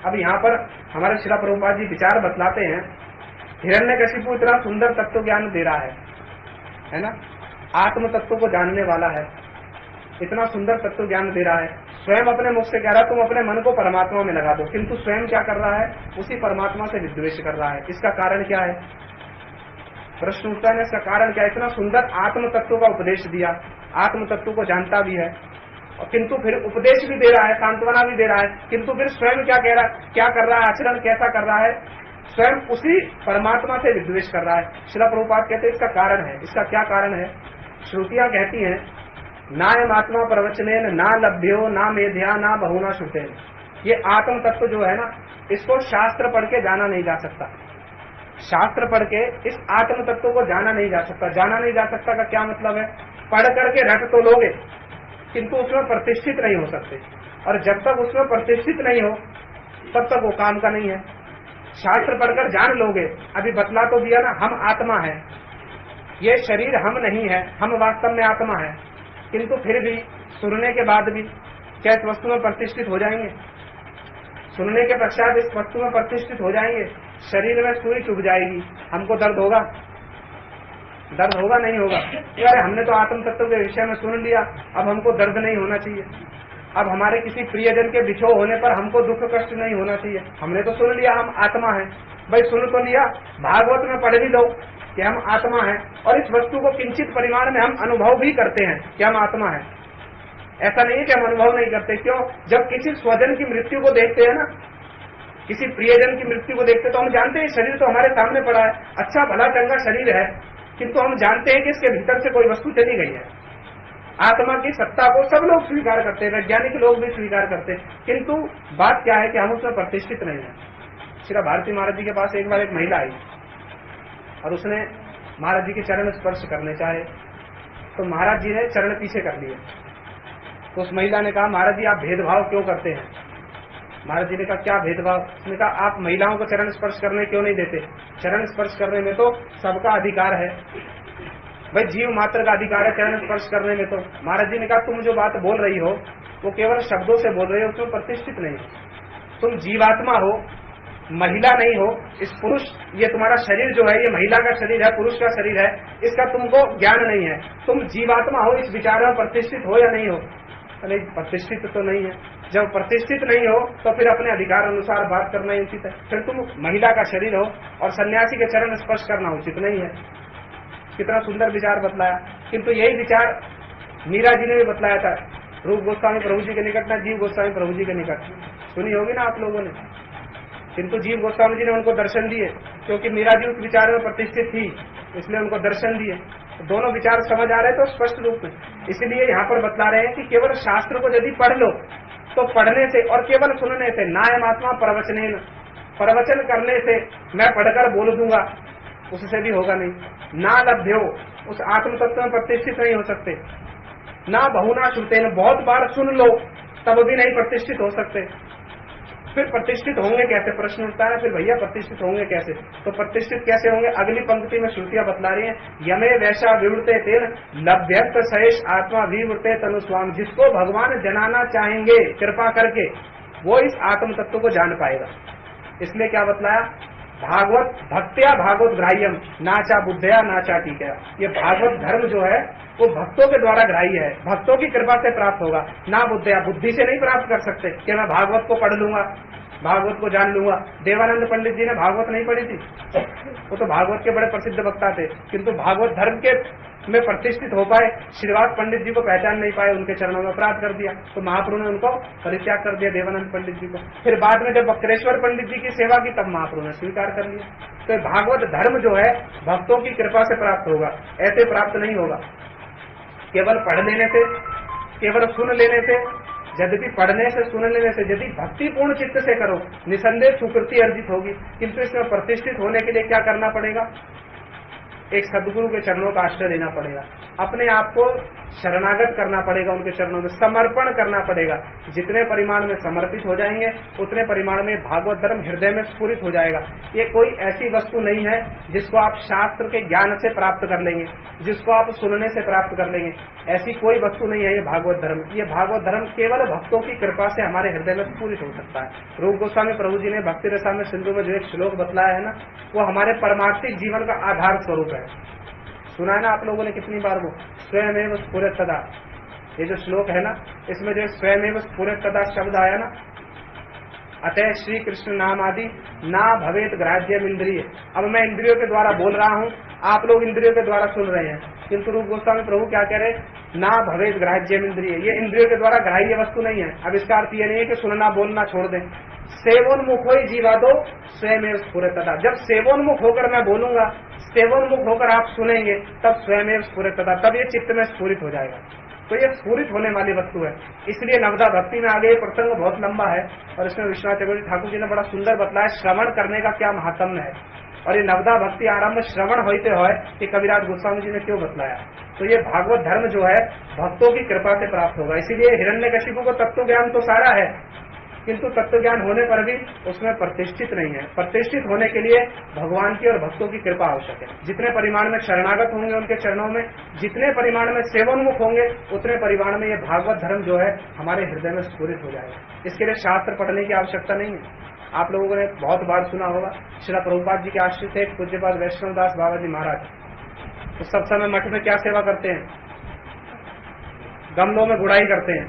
अब यहाँ पर हमारे श्रील प्रभुपाद जी विचार बतलाते हैं, हिरण्यकशिपु इतना सुंदर तत्व ज्ञान दे रहा है ना, आत्म तत्व को जानने वाला है, इतना सुंदर तत्व ज्ञान दे रहा है, स्वयं अपने मुख से कह रहा है तुम अपने मन को परमात्मा में लगा दो, किंतु स्वयं क्या कर रहा है, उसी परमात्मा से विद्वेष कर रहा है। इसका कारण क्या है, प्रश्न उठता है, इसका कारण क्या है। इतना सुंदर आत्म तत्व का उपदेश दिया, आत्म तत्व को जानता भी है, और किंतु फिर उपदेश भी दे रहा है, सांत्वना भी दे रहा है, किंतु फिर स्वयं क्या कह रहा है, क्या कर रहा है, आचरण कैसा कर रहा है, स्वयं उसी परमात्मा से विद्वेष कर रहा है। श्रील प्रभुपाद कहते हैं इसका कारण है। इसका क्या कारण है, श्रुतियां कहती हैं नायम आत्मा प्रवचनेन ना लभ्यो ना मेध्या ना बहुना श्रुतेन। ये आत्म तत्व जो है ना, इसको शास्त्र पढ़ के जाना नहीं जा सकता, शास्त्र पढ़ के इस आत्म तत्व को जाना नहीं जा सकता। जाना नहीं जा सकता का क्या मतलब है, पढ़ करके रट तो लोगे किंतु उसमें प्रतिष्ठित नहीं हो सकते, और जब तक उसमें प्रतिष्ठित नहीं हो तब तक वो काम का नहीं है। शास्त्र पढ़कर जान लोगे, अभी बतला तो दिया ना, हम आत्मा है, ये शरीर हम नहीं है, हम वास्तव में आत्मा है, किंतु फिर भी सुनने के बाद भी क्या इस वस्तु में प्रतिष्ठित हो जाएंगे, सुनने के पश्चात इस वस्तु में प्रतिष्ठित हो जाएंगे। शरीर में सुई चुभ जाएगी, हमको दर्द होगा, दर्द होगा नहीं होगा, यार हमने तो आत्म तत्व के विषय में सुन लिया, अब हमको दर्द नहीं होना चाहिए, अब हमारे किसी प्रियजन के बिछो होने पर हमको दुख कष्ट नहीं होना चाहिए, हमने तो सुन लिया हम आत्मा है। भाई सुन तो लिया, भागवत में पढ़ भी लो कि हम आत्मा है, और इस वस्तु को किंचित परिमाण में हम अनुभव भी करते हैं कि हम आत्मा है। ऐसा नहीं है कि हम अनुभव नहीं करते, क्यों, जब किसी स्वजन की मृत्यु को देखते हैं ना, किसी प्रियजन की मृत्यु को देखते तो हम जानते हैं शरीर तो हमारे सामने पड़ा है, अच्छा भला चंगा शरीर है, किंतु हम जानते हैं कि इसके भीतर से कोई वस्तु चली गई है। आत्मा की सत्ता को सब लोग स्वीकार करते हैं, वैज्ञानिक लोग भी स्वीकार करते हैं, किंतु बात क्या है कि हम उसमें प्रतिष्ठित नहीं है। श्री भारती महाराज जी के पास एक बार एक महिला आई और उसने महाराज जी के चरण स्पर्श करने चाहे, तो महाराज जी ने चरण पीछे कर लिए। तो उस महिला ने कहा महाराज जी आप भेदभाव क्यों करते हैं। महाराज जी ने कहा क्या भेदभाव। उसने कहा आप महिलाओं को चरण स्पर्श करने क्यों नहीं देते, चरण स्पर्श करने में तो सबका अधिकार है, भाई जीव मात्र का अधिकार है चरण स्पर्श करने में। तो महाराज जी ने कहा तुम जो बात बोल रही हो वो केवल शब्दों से बोल रही हो, उसमें प्रतिष्ठित नहीं हो, तुम जीवात्मा हो, महिला नहीं हो। इस पुरुष, ये तुम्हारा शरीर जो है ये महिला का शरीर है, पुरुष का शरीर है, इसका तुमको ज्ञान नहीं है, तुम जीवात्मा हो, इस विचार में प्रतिष्ठित हो या नहीं हो। नहीं, प्रतिष्ठित तो नहीं है। जब प्रतिष्ठित नहीं हो तो फिर अपने अधिकार अनुसार बात करना ही उचित है। फिर तुम महिला का शरीर हो और सन्यासी के चरण स्पर्श करना उचित नहीं है। कितना सुंदर विचार बतलाया। किंतु यही विचार मीरा जी ने भी बतलाया था, रूप गोस्वामी प्रभु जी के निकट ना जीव गोस्वामी प्रभु जी के निकट, सुनी होगी ना आप लोगों ने। किंतु जीव गोस्वामी जी ने उनको दर्शन दिए, क्योंकि मीरा जी उस विचार में प्रतिष्ठित थी, इसलिए उनको दर्शन दिए। तो दोनों विचार समझ आ रहे तो स्पष्ट रूप में। इसलिए यहाँ पर बतला रहे हैं कि केवल शास्त्र को यदि पढ़ लो तो पढ़ने से और केवल सुनने से, नायमात्मा प्रवचनेन, प्रवचन करने से मैं पढ़कर बोल दूंगा उससे भी होगा नहीं। ना लभ्यो, उस आत्म तत्व में प्रतिष्ठित नहीं हो सकते। ना बहुना श्रुतेन, बहुत बार सुन लो तब भी नहीं प्रतिष्ठित हो सकते। फिर प्रतिष्ठित होंगे कैसे, प्रश्न उठता है फिर भैया प्रतिष्ठित होंगे कैसे। तो प्रतिष्ठित कैसे होंगे, अगली पंक्ति में श्रुतियां बतला रही हैं, यमे वैसा विवृते तेन लभ्यत शेष आत्मा विवृते तनुस्वाम। जिसको भगवान जनाना चाहेंगे कृपा करके वो इस आत्म तत्व को जान पाएगा। इसलिए क्या बतलाया, भागवत भक्त्या भागवत ग्राह्यम नाचा बुद्धया नाचा टीका। ये भागवत धर्म जो है वो भक्तों के द्वारा ग्राह्य है, भक्तों की कृपा से प्राप्त होगा, ना बुद्धया, बुद्धि से नहीं प्राप्त कर सकते कि मैं भागवत को पढ़ लूंगा, भागवत को जान लूंगा। देवानंद पंडित जी ने भागवत नहीं पढ़ी थी, वो तो भागवत के बड़े प्रसिद्ध वक्ता थे, किंतु भागवत धर्म के में प्रतिष्ठित हो पाए, श्रीवास पंडित जी को पहचान नहीं पाए, उनके चरणों में अपराध कर दिया, तो महाप्रभु ने उनको परित्याग कर दिया देवानंद पंडित जी को। फिर बाद में जब वक्रेश्वर पंडित जी की सेवा की तब महाप्रभु ने स्वीकार कर लिया। तो भागवत धर्म जो है भक्तों की कृपा से प्राप्त होगा, ऐसे प्राप्त नहीं होगा। केवल पढ़ लेने से, केवल सुन लेने से यद्यपि पढ़ने से सुनने से यदि भक्तिपूर्ण चित्त से करो निसंदेह सुकृति अर्जित होगी, किंतु इसमें प्रतिष्ठित होने के लिए क्या करना पड़ेगा? एक सदगुरु के चरणों का आश्रय लेना पड़ेगा, अपने आप को शरणागत करना पड़ेगा, उनके चरणों में समर्पण करना पड़ेगा। जितने परिमाण में समर्पित हो जाएंगे उतने परिमाण में भागवत धर्म हृदय में स्फुरित हो जाएगा। ये कोई ऐसी वस्तु नहीं है जिसको आप शास्त्र के ज्ञान से प्राप्त कर लेंगे, जिसको आप सुनने से प्राप्त कर लेंगे, ऐसी कोई वस्तु नहीं है ये भागवत धर्म। ये भागवत धर्म केवल भक्तों की कृपा से हमारे हृदय में स्फुरित हो सकता है। रूप गोस्वामी प्रभु जी ने भक्ति रसायन सिंधु में जो एक श्लोक बतलाया है ना, वो हमारे परमार्थिक जीवन का आधार स्वरूप है। सुना है ना आप लोगों ने कितनी बार? वो स्वयमेव स्फुरत सदा, ये जो श्लोक है ना, इसमें जो स्वयमेव स्फुरत सदा शब्द आया ना, अतः श्री कृष्ण नाम आदि ना भवेत ग्राह्यम इंद्रिय। अब मैं इंद्रियों के द्वारा बोल रहा हूँ, आप लोग इंद्रियों के द्वारा सुन रहे हैं, किंतु रूप गोस्वामी प्रभु क्या कह रहे? ना भवेत ग्राह्यम इंद्रिय। ये इंद्रियों के द्वारा ग्राह्य वस्तु नहीं है। अब इसका अर्थ ये नहीं है कि सुनना बोलना छोड़ दें। सेवोन्मुख हो जीवा दो स्वयमेव स्फुरत सदा। जब सेवोन्मुख होकर मैं बोलूंगा, सेवोन्मुख होकर आप सुनेंगे, तब स्वयमेव स्फुरत सदा, तब ये चित्त में स्फुरित हो जाएगा। तो ये स्फुरित होने वाली वस्तु है। इसलिए नवदा भक्ति में आगे ये प्रसंग बहुत लंबा है और इसमें विश्वनाथ चक्रवर्ती ठाकुर जी ने बड़ा सुंदर बतलाया श्रवण करने का क्या महात्म्य है। और ये नवदा भक्ति आरंभ श्रवण होते हुए कि कविराज गोस्वामी जी ने क्यों बतलाया। तो ये भागवत धर्म जो है भक्तों की कृपा से प्राप्त होगा। इसीलिए हिरण्यकशिपु को तत्व ज्ञान तो सारा है, किंतु तत्व ज्ञान होने पर भी उसमें प्रतिष्ठित नहीं है। प्रतिष्ठित होने के लिए भगवान की और भक्तों की कृपा आवश्यक है। जितने परिमाण में शरणागत होंगे उनके चरणों में, जितने परिमाण में सेवोन्मुख होंगे, उतने परिमाण में ये भागवत धर्म जो है हमारे हृदय में स्फुरित हो जाएगा। इसके लिए शास्त्र पढ़ने की आवश्यकता नहीं है। आप लोगों ने बहुत बार सुना होगा, श्रील प्रभुपाद जी के आश्रित थे पूज्यपाद वैष्णवदास बाबा जी महाराज। तो सब समय मठ में क्या सेवा करते हैं? गमलों में गुड़ाई करते हैं।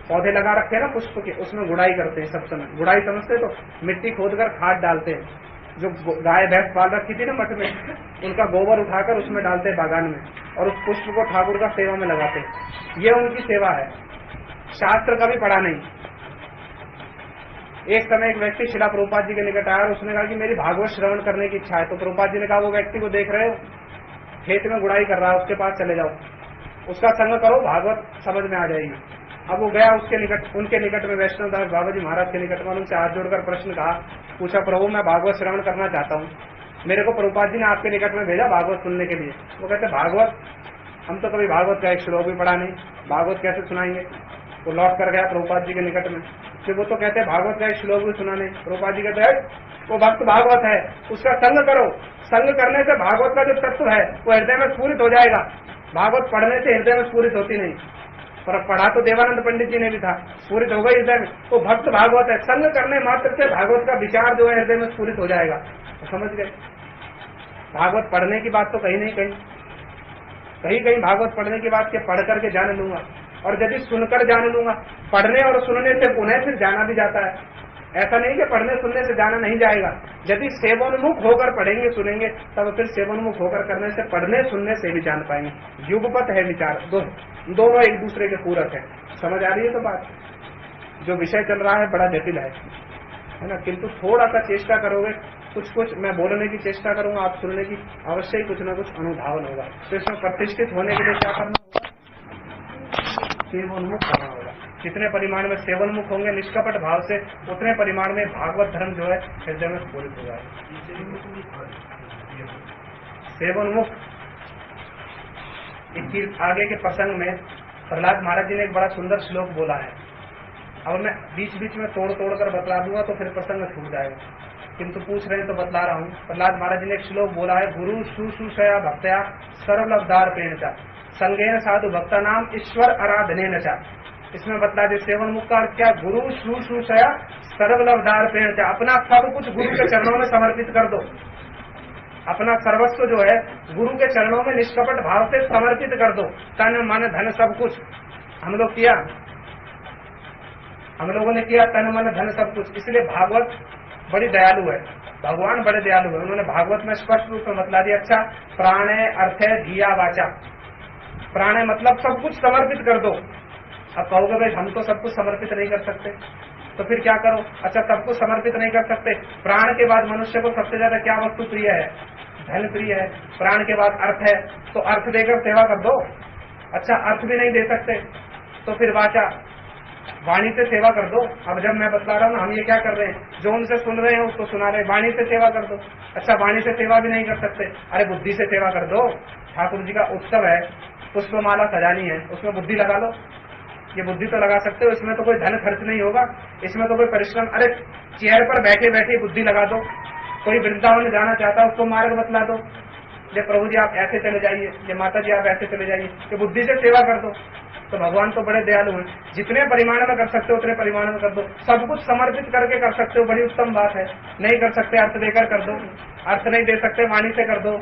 पौधे लगा रखे हैं ना पुष्प के, उसमें गुड़ाई करते हैं सब समय। गुड़ाई समझते तो मिट्टी खोदकर खाद डालते हैं। जो गाय भैंस पाल रखी थी ना मठ में, उनका गोबर उठाकर उसमें डालते हैं बागान में और उस पुष्प को ठाकुर का सेवा में लगाते हैं। ये उनकी सेवा है। शास्त्र कभी पढ़ा नहीं। एक समय एक व्यक्ति शिला प्रभुपाद जी के निकट आया और उसने कहा कि मेरी भागवत श्रवण करने की इच्छा है। तो प्रभुपाद जी ने कहा, वो व्यक्ति को देख रहे हो खेत में गुड़ाई कर रहा है, उसके पास चले जाओ, उसका संग करो, भागवत समझ में आ जाएगी। अब वो गया उसके निकट, उनके निकट में वैष्णवदास बाबा जी महाराज के निकट में, उनसे हाथ जोड़कर प्रश्न कहा, पूछा, प्रभु मैं भागवत श्रवण करना चाहता हूँ, मेरे को प्रभुपाद जी ने आपके निकट में भेजा भागवत सुनने के लिए। वो कहते भागवत, हम तो कभी भागवत का एक श्लोक भी पढ़ा नहीं, भागवत कैसे सुनाएंगे। वो लौट कर गया प्रभुपाद जी के निकट में, फिर वो तो कहते हैं भागवत का एक श्लोक भी सुना नहीं। प्रभुपाद जी कहते हैं वो भक्त भागवत है, उसका संग करो, संग करने से भागवत का जो तत्व है वो हृदय में स्फुरित हो जाएगा। भागवत पढ़ने से हृदय में स्फुरित होती नहीं, पर पढ़ा तो देवानंद पंडित जी ने भी था, स्फुरित हो गई हृदय में। वो भक्त भागवत है, संग करने मात्र से भागवत का विचार जो है हृदय में स्फुरित हो जाएगा। तो समझ गए, भागवत पढ़ने की बात तो कहीं नहीं, कहीं भागवत पढ़ने की बात के पढ़ करके जान लूंगा, और यदि सुनकर जान लूंगा। पढ़ने और सुनने से पुनः फिर जाना भी जाता है। ऐसा नहीं कि पढ़ने सुनने से जाना नहीं जाएगा। यदि सेवोन्मुख होकर पढ़ेंगे सुनेंगे, तब फिर सेवोन्मुख होकर करने से पढ़ने सुनने से भी जान पाएंगे। युगपत है विचार, दोनों एक दूसरे के पूरक है। समझ आ रही है तो बात? जो विषय चल रहा है बड़ा जटिल है ना, किंतु थोड़ा सा चेष्टा करोगे, कुछ मैं बोलने की चेष्टा करूंगा, आप सुनने की, अवश्य ही कुछ न कुछ अनुधावन होगा। तो इसमें प्रतिष्ठित होने के लिए क्या करना होगा? सेवोन्मुख करना होगा। जितने परिमाण में सेवोन्मुख होंगे निष्कपट भाव से, उतने परिमाण में भागवत धर्म जो है हृदय में स्फुरित हो जाएगा। सेवोन्मुख आगे के प्रसंग में प्रहलाद महाराज जी ने एक बड़ा सुंदर श्लोक बोला है। अब मैं बीच बीच में तोड़ कर बतला दूंगा तो फिर प्रसंग छूट जाएगा, किंतु पूछ रहे हैं तो बतला रहा हूँ। प्रहलाद महाराज जी ने एक श्लोक बोला है, गुरु सुशया भक्तया सर्वलब्धार पेणचा संगेन साधु भक्ता नाम ईश्वर आराधने नचा। इसमें बतला दे सेवन मुख का क्या, गुरु सुशया सर्वलब्धार पेणचा, अपना सब कुछ गुरु के चरणों में समर्पित कर दो। अपना सर्वस्व जो है गुरु के चरणों में निष्कपट भाव से समर्पित कर दो। तन मन धन सब कुछ हम लोग किया, हम लोगों ने किया, तन मन धन सब कुछ। इसलिए भागवत बड़ी दयालु है, भगवान बड़े दयालु है। उन्होंने भागवत में स्पष्ट रूप में बतला दिया। अच्छा, प्राणे अर्थ है धिया वाचा, प्राणे मतलब सब कुछ समर्पित कर दो। अब कहोगे भाई हम तो सब कुछ समर्पित नहीं कर सकते, तो फिर क्या करो? अच्छा, सब कुछ समर्पित नहीं कर सकते, प्राण के बाद मनुष्य को सबसे ज्यादा क्या वस्तु प्रिय है? धन प्रिय है। प्राण के बाद अर्थ है, तो अर्थ देकर सेवा कर दो। अच्छा, अर्थ भी नहीं दे सकते तो फिर वाणी से सेवा कर दो। अब जब मैं बतला रहा हूँ हम ये क्या कर रहे हैं, जो उनसे सुन रहे हैं उसको सुना रहे हैं, वाणी से सेवा कर दो। अच्छा वाणी से सेवा भी नहीं कर सकते, अरे बुद्धि से सेवा कर दो। ठाकुर जी का उत्सव है, पुष्पमाला सजानी है, उसमें बुद्धि लगा लो। ये बुद्धि तो लगा सकते हो, इसमें तो कोई धन खर्च नहीं होगा, इसमें तो कोई परिश्रम, अरे चेयर पर बैठे बैठे बुद्धि लगा दो। कोई वृंदावन जाना चाहता है उसको मार्ग बतला दो, ये प्रभु जी आप ऐसे चले जाइए, ये माता जी आप ऐसे चले जाइए, ये बुद्धि से सेवा कर दो। तो भगवान तो बड़े दयालु हैं, जितने परिमाण में कर सकते हो उतने परिमाण में कर दो। सब कुछ समर्पित करके कर सकते हो, बड़ी उत्तम बात है। नहीं कर सकते अर्थ देकर कर दो, अर्थ नहीं दे सकते वाणी से कर दो,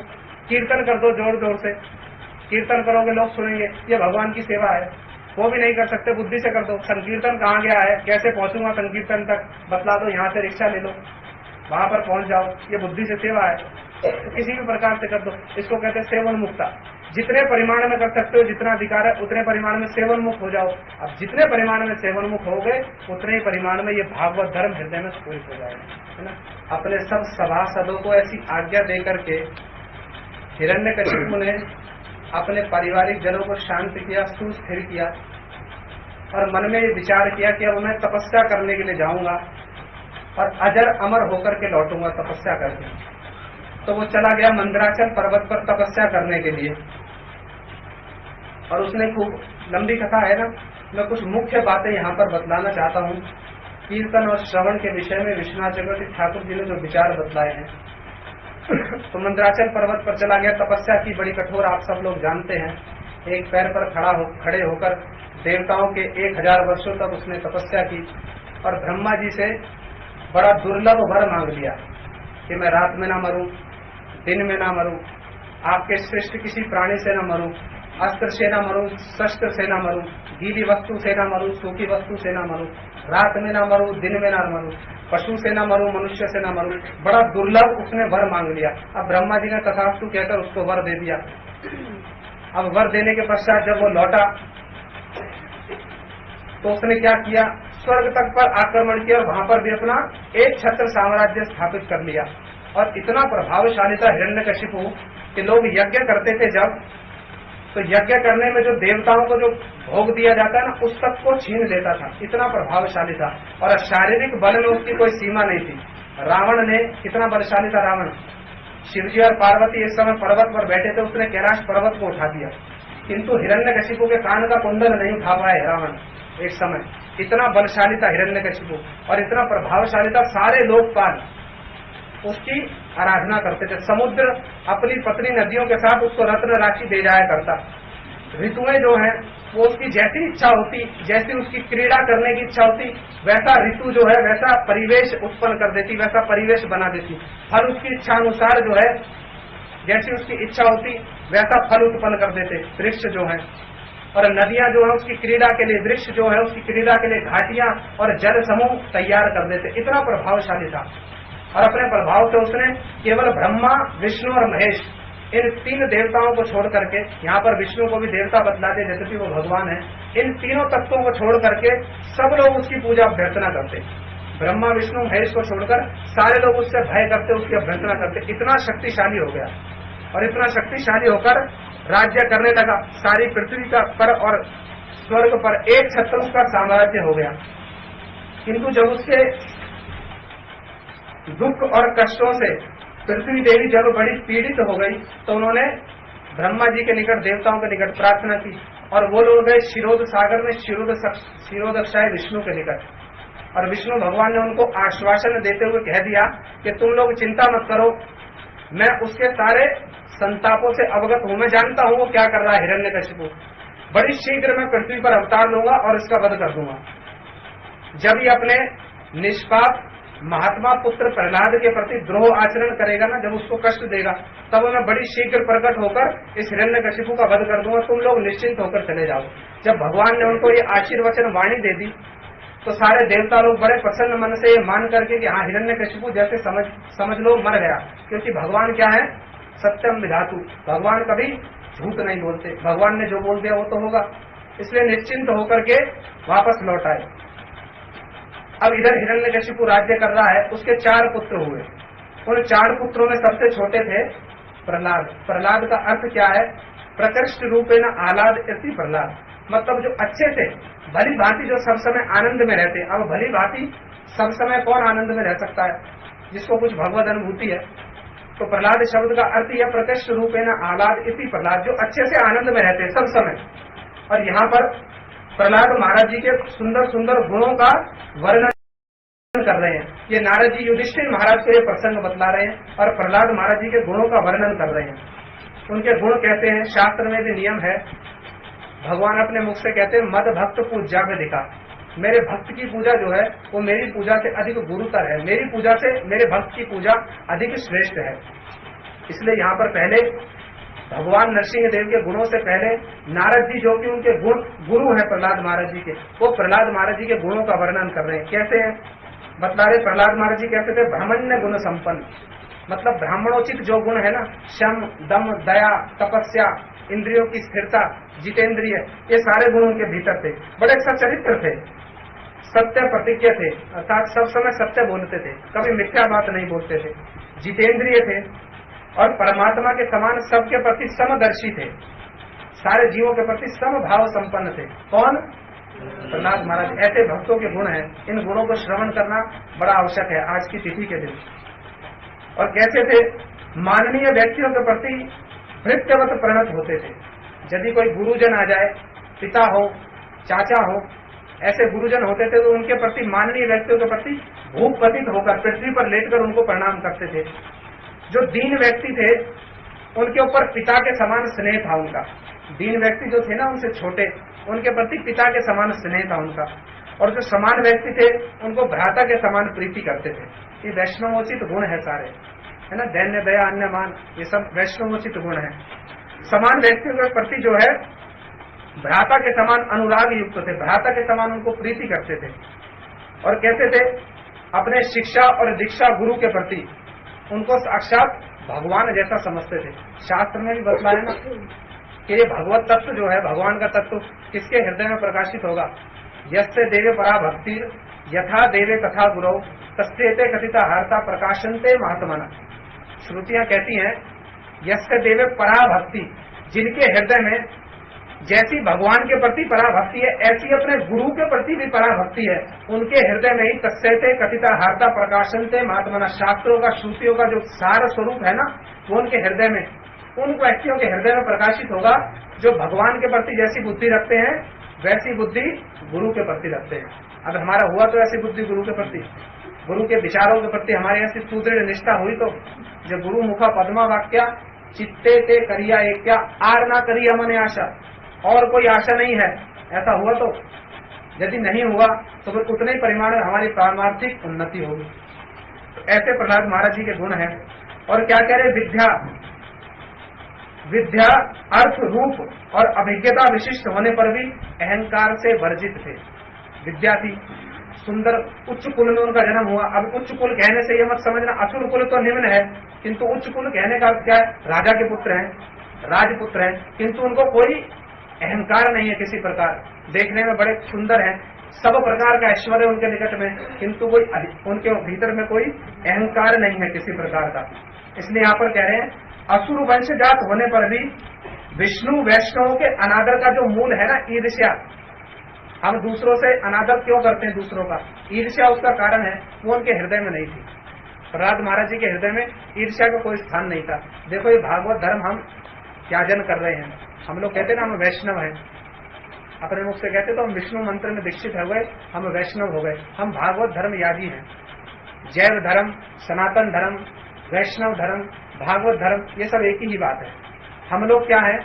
कीर्तन कर दो, जोर जोर से कीर्तन करोगे लोग सुनेंगे, ये भगवान की सेवा है। वो भी नहीं कर सकते, बुद्धि से कर दो। संकीर्तन कहाँ गया है, कैसे पहुंचूंगा संकीर्तन तक, बतला दो, यहाँ से रिक्शा ले लो, वहां पर पहुंच जाओ, ये बुद्धि से सेवा है। तो किसी भी प्रकार से कर दो, इसको कहते हैं सेवन मुक्ता। जितने परिमाण में कर सकते हो, जितना अधिकार है उतने परिमाण में सेवन मुक्त हो जाओ। अब जितने परिमाण में सेवन मुक्त हो गए उतने ही परिमाण में ये भागवत धर्म हृदय में स्फूर्त हो जाएगा, है ना। अपने सब सभासदों को ऐसी आज्ञा दे करके हिरण्यकशिपु ने अपने पारिवारिक जनों को शांत किया, सुस्थिर किया और मन में ये विचार किया कि अब मैं तपस्या करने के लिए जाऊंगा और अजर अमर होकर के लौटूंगा तपस्या करके। तो वो चला गया मंदराचल पर्वत पर तपस्या करने के लिए। और उसने खूब लंबी कथा है ना, मैं कुछ मुख्य बातें यहाँ पर बतलाना चाहता हूँ। कीर्तन और श्रवण के विषय में विश्वनाथ चक्रवर्ती ठाकुर जी ने जो विचार बतलाए हैं। तो मंदराचल पर्वत पर चला गया, तपस्या की, बड़ी कठोर, आप सब लोग जानते हैं। एक पैर पर खड़े होकर देवताओं के 1000 वर्षों तक उसने तपस्या की और ब्रह्मा जी से बड़ा दुर्लभ वर मांग लिया कि मैं रात में ना मरूं, दिन में ना मरूं, आपके श्रेष्ठ किसी प्राणी से ना मरूं, अस्त्र से ना मरूं, शस्त्र से ना मरूं, गीली वस्तु से ना मरूं, सूखी वस्तु से ना मरूं, रात में ना मरूं, दिन में ना मरूं, पशु से ना मरूं, मनुष्य से ना मरूं। बड़ा दुर्लभ उसने वर मांग लिया। अब ब्रह्मा जी ने तथास्तु कहकर उसको वर दे दिया। अब वर देने के पश्चात जब वो लौटा तो उसने क्या किया, स्वर्ग तक पर आक्रमण किया और वहां पर भी अपना एक छत्र साम्राज्य स्थापित कर लिया। और इतना प्रभावशाली था हिरण्यकशिपु कि लोग यज्ञ करते थे जब, तो यज्ञ करने में जो देवताओं को जो भोग दिया जाता है ना, उस तक को छीन लेता था, इतना प्रभावशाली था। और शारीरिक बल में उसकी कोई सीमा नहीं थी। रावण ने, कितना बलशाली था रावण, शिवजी और पार्वती इस समय पर्वत पर बैठे थे, उसने कैलाश पर्वत को उठा दिया, किंतु हिरण्यकशिपु के कान का कुंडल नहीं उठा पाए रावण एक समय। इतना बलशाली था हिरण्यकशिपु और इतना प्रभावशाली था, सारे लोकपाल उसकी आराधना करते थे। समुद्र अपनी पतली नदियों के साथ उसको रत्न राशि दे जाया करता। ऋतुएं जो हैं वो उसकी जैसी इच्छा होती, जैसी उसकी क्रीड़ा करने की इच्छा होती, वैसा ऋतु जो है वैसा परिवेश उत्पन्न कर देती, वैसा परिवेश बना देती। फल उसकी इच्छा अनुसार जो है, जैसी उसकी इच्छा होती वैसा फल उत्पन्न कर देते वृक्ष जो है। और नदियां जो है उसकी क्रीड़ा के लिए, वृक्ष जो है उसकी क्रीड़ा के लिए घाटियां और जल समूह तैयार कर देते। इतना प्रभावशाली था। और अपने प्रभाव से उसने केवल ब्रह्मा, विष्णु और महेश, इन 3 देवताओं को छोड़ करके, यहाँ पर विष्णु को भी देवता बतलाते जैसे वो भगवान है, इन तीनों तत्वों को छोड़ करके सब लोग उसकी पूजा अभ्यर्थना करते। ब्रह्मा, विष्णु, महेश को छोड़कर सारे लोग उससे भय करते, उसकी अभ्यर्थना करते। इतना शक्तिशाली हो गया और इतना शक्तिशाली होकर राज्य करने लगा। सारी पृथ्वी का पर और स्वर्ग पर एक छत्र उसका साम्राज्य हो गया। किंतु जब उसके दुख और कष्टों से पृथ्वी देवी जब बड़ी पीड़ित हो गई तो उन्होंने ब्रह्मा जी के निकट, देवताओं के निकट प्रार्थना की और वो लोग गए क्षीरोद सागर में क्षीरोदक्षाय विष्णु के निकट। और विष्णु भगवान ने उनको आश्वासन देते हुए कह दिया कि तुम लोग चिंता मत करो, मैं उसके सारे संतापों से अवगत हूं, मैं जानता हूं वो क्या कर रहा है हिरण्यकशिपु। बड़ी शीघ्र मैं पृथ्वी पर अवतार लूंगा और इसका वध कर दूंगा। जब ये अपने निष्पाप महात्मा पुत्र प्रहलाद के प्रति द्रोह आचरण करेगा ना, जब उसको कष्ट देगा, तब मैं बड़ी शीघ्र प्रकट होकर इस हिरण्यकशिपु का वध कर दूंगा, तुम लोग निश्चिंत होकर चले जाओ। जब भगवान ने उनको ये आशीर्वचन वाणी दे दी तो सारे देवता लोग बड़े प्रसन्न मन से ये मान करके कि हाँ हिरण्यकशिपु जैसे समझ लो मर गया, क्योंकि भगवान क्या है, सत्यम विधातु, भगवान कभी झूठ नहीं बोलते, भगवान ने जो बोल दिया वो तो होगा। इसलिए निश्चिंत होकर के वापस लौट आए। अब इधर हिरण्यकशिपु राज्य कर रहा है, उसके 4 पुत्र हुए। उन 4 पुत्रों में सबसे छोटे थे प्रहलाद। प्रहलाद का अर्थ क्या है, प्रकृष्ट रूपेण आह्लाद इति प्रहलाद, मतलब जो अच्छे से भली भांति जो सब समय आनंद में रहते। अब भली भांति सब समय कौन आनंद में रह सकता है? जिसको कुछ भगवत अनुभूति है। तो प्रहलाद शब्द का अर्थ यह प्रकृष्ट रूप है ना आह्लाद इति प्रहलाद, जो अच्छे से आनंद में रहते सब समय। और यहाँ पर प्रहलाद महाराज जी के सुंदर सुंदर गुणों का वर्णन कर रहे हैं। ये नारद जी युधिष्ठिर महाराज को ये प्रसंग बतला रहे हैं और प्रहलाद महाराज जी के गुणों का वर्णन कर रहे हैं। उनके गुण कहते हैं, शास्त्र में भी नियम है, भगवान अपने मुख से कहते हैं मद भक्त पूज्या में दिखा, मेरे भक्त की पूजा जो है वो मेरी पूजा से अधिक गुरुतर है, मेरी पूजा से मेरे भक्त की पूजा अधिक श्रेष्ठ है। इसलिए यहाँ पर पहले भगवान नरसिंह देव के गुणों से पहले नारद जी जो कि उनके गुरु हैं प्रहलाद महाराज जी के, वो प्रहलाद महाराज जी के गुणों का वर्णन कर रहे हैं। कैसे हैं बतला रहे, प्रहलाद महाराज जी कहते थे ब्राह्मण्य गुण संपन्न, मतलब ब्राह्मणोचित जो गुण है ना, शम दम दया तपस्या इंद्रियों की स्थिरता जितेंद्रिय, ये सारे गुण उनके भीतर थे। बड़े सच्चरित्र थे, सत्य प्रतिज्ञ थे, अर्थात सब समय सत्य बोलते थे, कभी मिथ्या बात नहीं बोलते थे, जितेंद्रिय थे और परमात्मा के समान सबके प्रति समदर्शी थे, सारे जीवों के प्रति समभाव संपन्न थे। कौन? प्रहलाद महाराज। ऐसे भक्तों के गुण हैं, इन गुणों को श्रवण करना बड़ा आवश्यक है आज की तिथि के दिन। और कैसे थे? माननीय व्यक्तियों के प्रति भृत्यवत प्रणत होते थे। यदि कोई गुरुजन आ जाए, पिता हो चाचा हो, ऐसे गुरुजन होते थे तो उनके प्रति माननीय व्यक्तियों के प्रति भूप पतित होकर पृथ्वी पर लेटकर उनको प्रणाम करते थे। जो दीन व्यक्ति थे उनके ऊपर पिता के समान स्नेह था उनका। दीन व्यक्ति जो थे ना उनसे छोटे, उनके प्रति पिता के समान स्नेह था उनका। और जो समान व्यक्ति थे उनको भ्राता के समान प्रीति करते थे। ये वैष्णवोचित गुण है सारे, है ना, दैन्य दया अन्य मान, ये सब वैष्णवोचित गुण है। समान व्यक्तियों के प्रति जो है भ्राता के समान अनुराग युक्त थे, भ्राता के समान उनको प्रीति करते थे। और कैसे थे? अपने शिक्षा और दीक्षा गुरु के प्रति उनको साक्षात भगवान जैसा समझते थे। शास्त्र में भी बतलाया ना कि ये भगवत तत्व जो है, भगवान का तत्व किसके हृदय में प्रकाशित होगा? यस्य देवे परा भक्ति यथा देवे कथा गुरौ तस्तेते कथिता हार्ता प्रकाशनते महात्मना। श्रुतियां कहती हैं यस्य देवे परा भक्ति, जिनके हृदय में जैसी भगवान के प्रति पराभक्ति है ऐसी अपने गुरु के प्रति भी पराभक्ति है, उनके हृदय में ही तस्यते कथिता हार्ता प्रकाशनते महात्मना। शास्त्रों का श्रुतियों का जो सार स्वरूप है ना, वो उनके हृदय में, उन व्यक्तियों के हृदय में प्रकाशित होगा जो भगवान के प्रति जैसी बुद्धि रखते हैं वैसी बुद्धि गुरु के प्रति रखते हैं। अब हमारा हुआ तो ऐसी बुद्धि गुरु के प्रति, गुरु के विचारों के प्रति हमारी ऐसी सुदृढ़ निष्ठा हुई तो जो गुरु मुखा पद्मा वाक्या चित्ते ते करिया एक क्या आर ना करिया मने आशा, और कोई आशा नहीं है, ऐसा हुआ तो। यदि नहीं हुआ तो फिर उतने ही परिमाण में हमारी पारमार्थिक उन्नति होगी। तो ऐसे प्रहलाद महाराज जी के गुण हैं। और क्या कह रहे? विद्या अर्थ रूप और अभिज्ञता विशिष्ट होने पर भी अहंकार से वर्जित थे। विद्या थी, सुंदर उच्च कुल में उनका जन्म हुआ। अब उच्च कुल कहने से ये मत समझना असुर कुल तो निम्न है, किंतु उच्च कुल कहने का क्या है? राजा के पुत्र हैं, राजपुत्र हैं, किंतु उनको कोई अहंकार नहीं है किसी प्रकार। देखने में बड़े सुंदर हैं, सब प्रकार का ऐश्वर्य उनके निकट में, किंतु कोई उनके भीतर में कोई अहंकार नहीं है किसी प्रकार का। इसलिए यहाँ पर कह रहे हैं असुर वंशजात होने पर भी विष्णु वैष्णवों के अनादर का जो मूल है ना, ईर्ष्या, हम दूसरों से अनादर क्यों करते हैं दूसरों का, ईर्ष्या उसका कारण है, वो उनके हृदय में नहीं थी। प्रहलाद महाराज जी के हृदय में ईर्ष्या का कोई स्थान नहीं था। देखो ये भागवत धर्म हम त्याजन कर रहे हैं। हम लोग कहते ना हम वैष्णव हैं, अपने मुख से कहते तो हम विष्णु मंत्र में दीक्षित हो गए, हम वैष्णव हो गए। हम भागवत धर्म यागी हैं। जैव धर्म, सनातन धर्म, वैष्णव धर्म, भागवत धर्म, ये सब एक ही बात है। हम लोग क्या है,